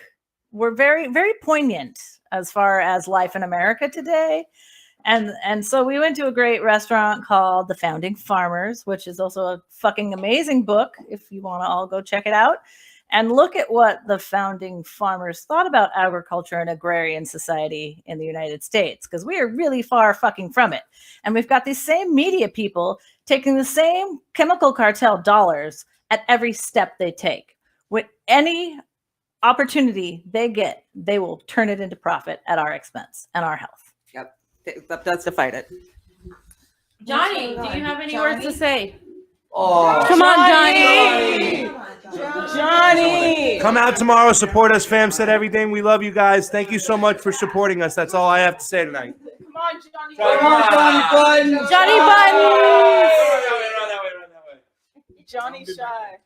were very, very poignant as far as life in America today. And so we went to a great restaurant called The Founding Farmers, which is also a fucking amazing book if you want to all go check it out. And look at what the founding farmers thought about agriculture and agrarian society in the United States, because we are really far fucking from it. And we've got these same media people taking the same chemical cartel dollars at every step they take. With any opportunity they get, they will turn it into profit at our expense and our health. Yep, that's to fight it. Johnny, do you have any words to say? Oh, Come on, Johnny. Johnny. Come out tomorrow, support us, fam. Said everything. We love you guys. Thank you so much for supporting us. That's all I have to say tonight. Come on, Johnny. Come on, Johnny Button. Johnny Buttons. Johnny Shy.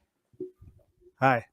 Hi.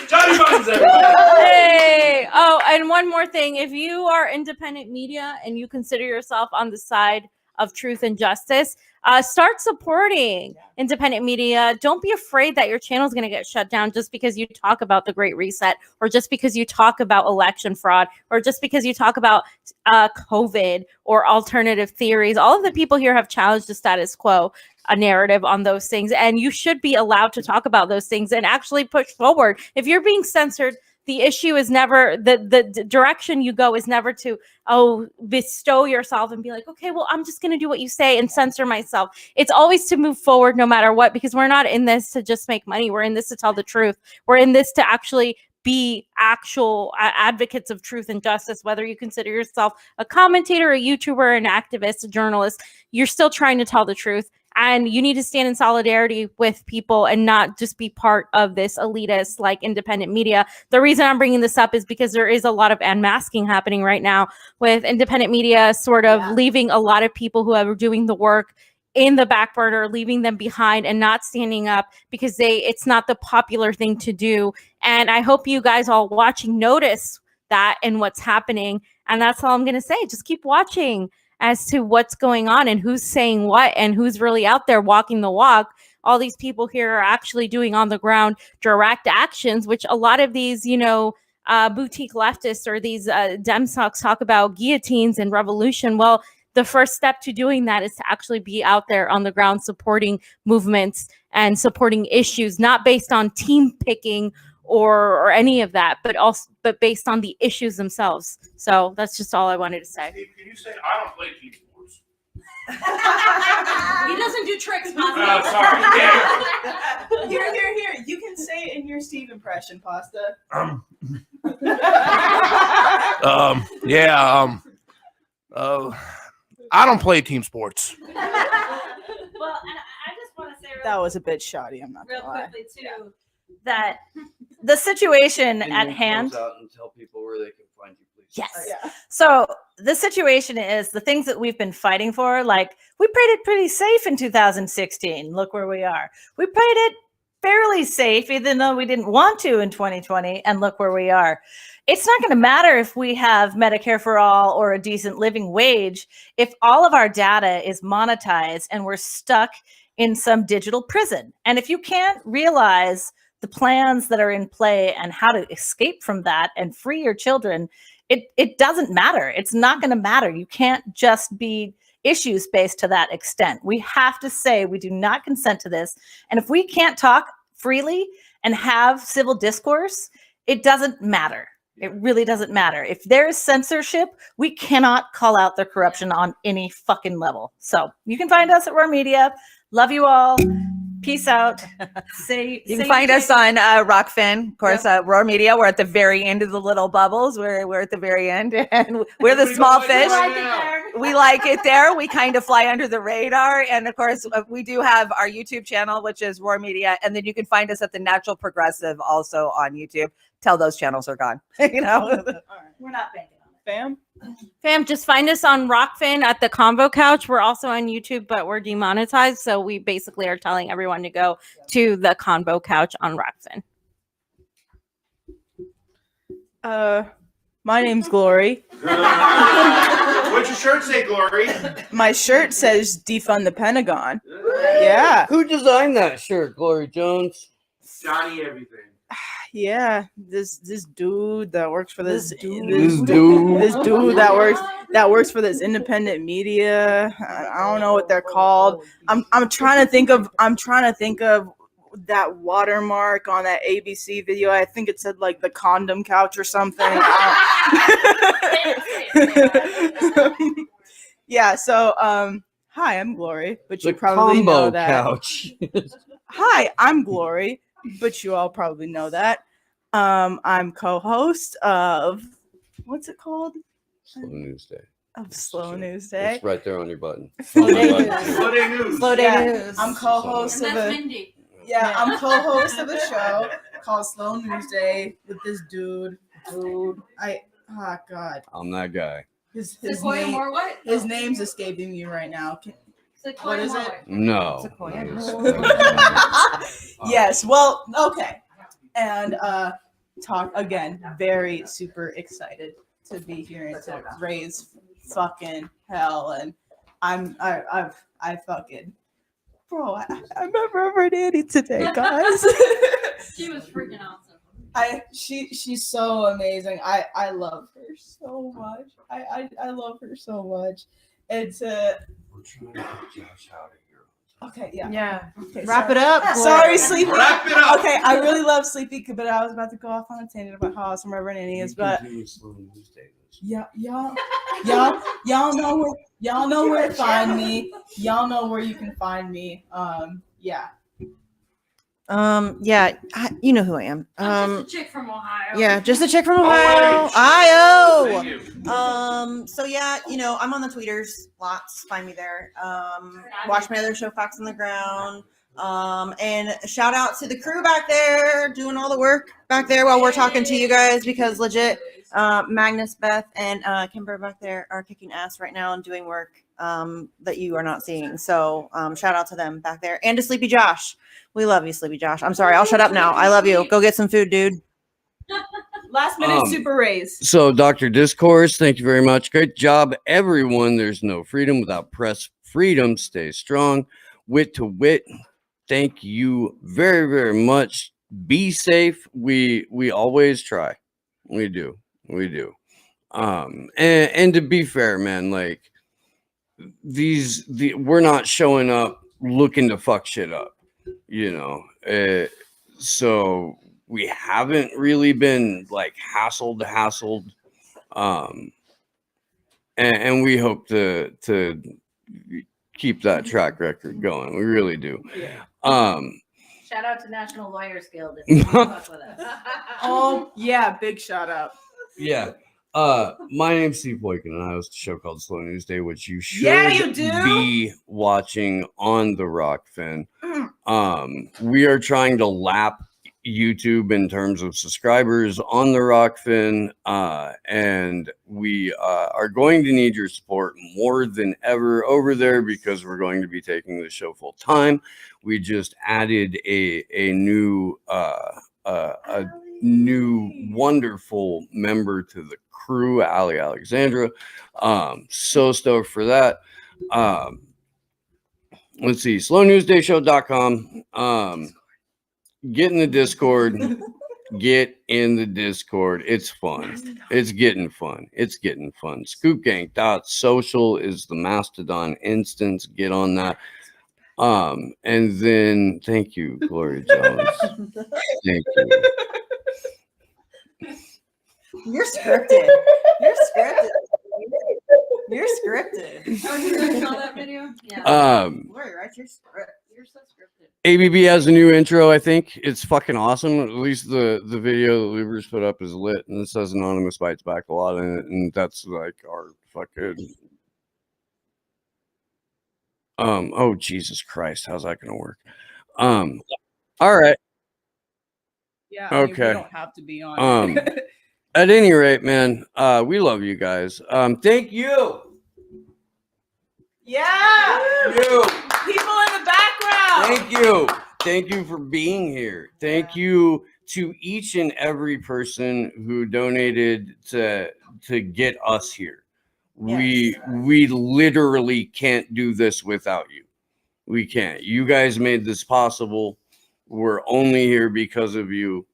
Johnny Buttons, everybody. Hey. Oh, and one more thing. If you are independent media and you consider yourself on the side of truth and justice, start supporting independent media. Don't be afraid that your channel is going to get shut down just because you talk about the Great Reset, or just because you talk about election fraud, or just because you talk about COVID or alternative theories. All of the people here have challenged the status quo, a narrative on those things, and you should be allowed to talk about those things and actually push forward. If you're being censored, the issue is never the direction you go is never to bestow yourself and be like, okay, well, I'm just going to do what you say and censor myself. It's always to move forward no matter what, because we're not in this to just make money. We're in this to tell the truth. We're in this to actually be actual advocates of truth and justice. Whether you consider yourself a commentator, a YouTuber, an activist, a journalist, you're still trying to tell the truth. And you need to stand in solidarity with people and not just be part of this elitist, like, independent media. The reason I'm bringing this up is because there is a lot of unmasking happening right now with independent media sort of leaving a lot of people who are doing the work in the back burner, leaving them behind and not standing up because it's not the popular thing to do. And I hope you guys all watching notice that and what's happening. And that's all I'm going to say. Just keep watching as to what's going on and who's saying what and who's really out there walking the walk. All these people here are actually doing on the ground direct actions, which a lot of these, boutique leftists or these Dem socks talk about guillotines and revolution. Well, the first step to doing that is to actually be out there on the ground supporting movements and supporting issues, not based on team picking or any of that, but based on the issues themselves. So that's just all I wanted to say. Steve, can you say I don't play team sports? He doesn't do tricks, Oh, Pasta. sorry. Here. You can say it in your Steve impression, Pasta. I don't play team sports. Well, and I just want to say That was a bit shoddy. I'm not real gonna lie. quickly too that the situation And at then hand. close out and tell people where they can find you, please. Yes. Yeah. So the situation is the things that we've been fighting for. Like, we played it pretty safe in 2016. Look where we are. We played it fairly safe, even though we didn't want to in 2020. And look where we are. It's not going to matter if we have Medicare for all or a decent living wage if all of our data is monetized and we're stuck in some digital prison. And if you can't realize the plans that are in play and how to escape from that and free your children, it doesn't matter. It's not going to matter. You can't just be issues based to that extent. We have to say we do not consent to this. And if we can't talk freely and have civil discourse, it doesn't matter. It really doesn't matter. If there is censorship, we cannot call out the corruption on any fucking level. So you can find us at Roar Media. Love you all. Peace out. Say You can find us on Rockfin, of course, Roar Media. We're at the very end of the little bubbles. We're at the very end, and we're the small fish. We like it there. We kind of fly under the radar, and of course, we do have our YouTube channel, which is Roar Media, and then you can find us at the Natural Progressive also on YouTube. Till those channels are gone, you know. We're not banking on it. Fam. Fam, just find us on Rockfin at the Convo Couch. We're also on YouTube, but we're demonetized. So we basically are telling everyone to go to the Convo Couch on Rockfin. My name's Glory. What's your shirt say, Glory? My shirt says defund the Pentagon. Yeah. Who designed that shirt, Glory Jones? Johnny everything. Yeah, this dude that works for this dude that works for this independent media. I don't know what they're called. I'm trying to think of that watermark on that ABC video. I think it said like the condom couch or something. Yeah. So hi, I'm Glory, but you probably know that. Couch. Hi, I'm Glory, but you all probably know that. I'm co-host of what's it called? Slow News Day. Of Slow News Day. It's right there on your button. Slow Day On News. your button. Slow Day News. Slow Day Yeah, News. I'm co-host of I'm co-host of a show called Slow News Day with this dude. Oh God. I'm that guy. His name's escaping me right now. What is it? No. Yes. Well, okay. And talk again. Very super excited to be here and to raise fucking hell. And I fucking bro. I met Reverend Annie today, guys. She was freaking awesome. She's so amazing. I love her so much. I love her so much. It's We're trying to get Josh out of here. okay, yeah. Yeah. Okay, Wrap sorry. it up. Sorry, Sleepy. Wrap it up. Okay, I really love Sleepy, but I was about to go off on a tangent about how awesome Reverend Annie is, but Slow News Day. y'all know where to find me. Y'all know where you can find me. Yeah. Yeah, you know who I am. I'm just a chick from Ohio. Yeah, just a chick from Ohio. Io. Thank you. So yeah, you know, I'm on the tweeters lots. Find me there. Watch my other show, Fox on the Ground. And shout out to the crew back there doing all the work back there while we're talking to you guys, because legit, Magnus, Beth, and Kimber back there are kicking ass right now and doing work that you are not seeing. So shout out to them back there, and to Sleepy Josh. We love you, Sleepy Josh. I'm sorry, I'll shut up now. I love you. Go get some food, dude. Last minute super raise. So, Dr. Discourse, thank you very much. Great job, everyone. There's no freedom without press freedom. Stay strong. Wit to wit. Thank you very, very much. Be safe. We always try. We do. And to be fair, man, like we're not showing up looking to fuck shit up, you know. So we haven't really been like hassled, and we hope to keep that track record going. We really do. Shout out to National Lawyers Guild if you fuck with us. Oh yeah, big shout out. Yeah. My name's Steve Boykin, and I host a show called Slow News Day, which you should you do. be watching on the Rockfin. We are trying to lap YouTube in terms of subscribers on the Rockfin, and we are going to need your support more than ever over there, because we're going to be taking the show full time. We just added a new wonderful member to the crew, Ali Alexandra. So stoked for that. Let's see, slownewsdayshow.com. Get in the Discord. Get in the Discord. It's fun. It's getting fun. Scoopgang.social is the Mastodon instance. Get on that. And then thank you, Gloria Jones. Thank you. You're scripted. You're scripted. Oh, you guys saw that video? Yeah. Glory, right? You're scripted. You're so scripted. ABB has a new intro. I think it's fucking awesome. At least the video that Lubers put up is lit, and it says Anonymous Bites Back a lot in it, and that's like our fucking. Oh Jesus Christ, how's that gonna work? All right. Yeah. I mean, Okay. we don't have to be on. At any rate, man, we love you guys. Thank you. Yeah. You. People in the background. Thank you. Thank you for being here. Thank you to each and every person who donated to get us here. We literally can't do this without you. We can't. You guys made this possible. We're only here because of you.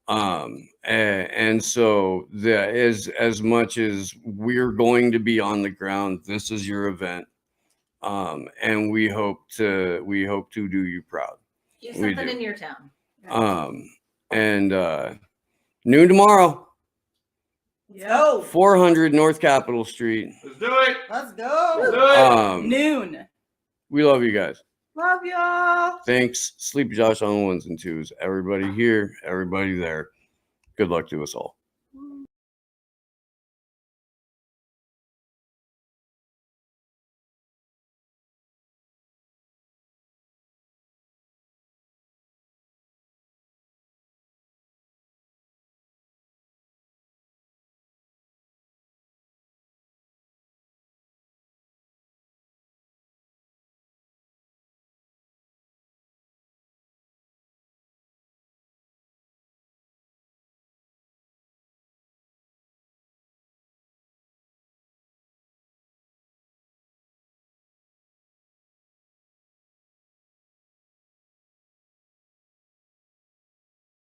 And so as much as we're going to be on the ground, this is your event. And we hope to do you proud. Do We something do. in your town. And noon tomorrow, Yo. 400 North Capitol Street. Let's do it. Let's go. Let's do it. Noon. We love you guys. Love y'all. Thanks. Sleepy Josh on the ones and twos. Everybody here, everybody there. Good luck to us all.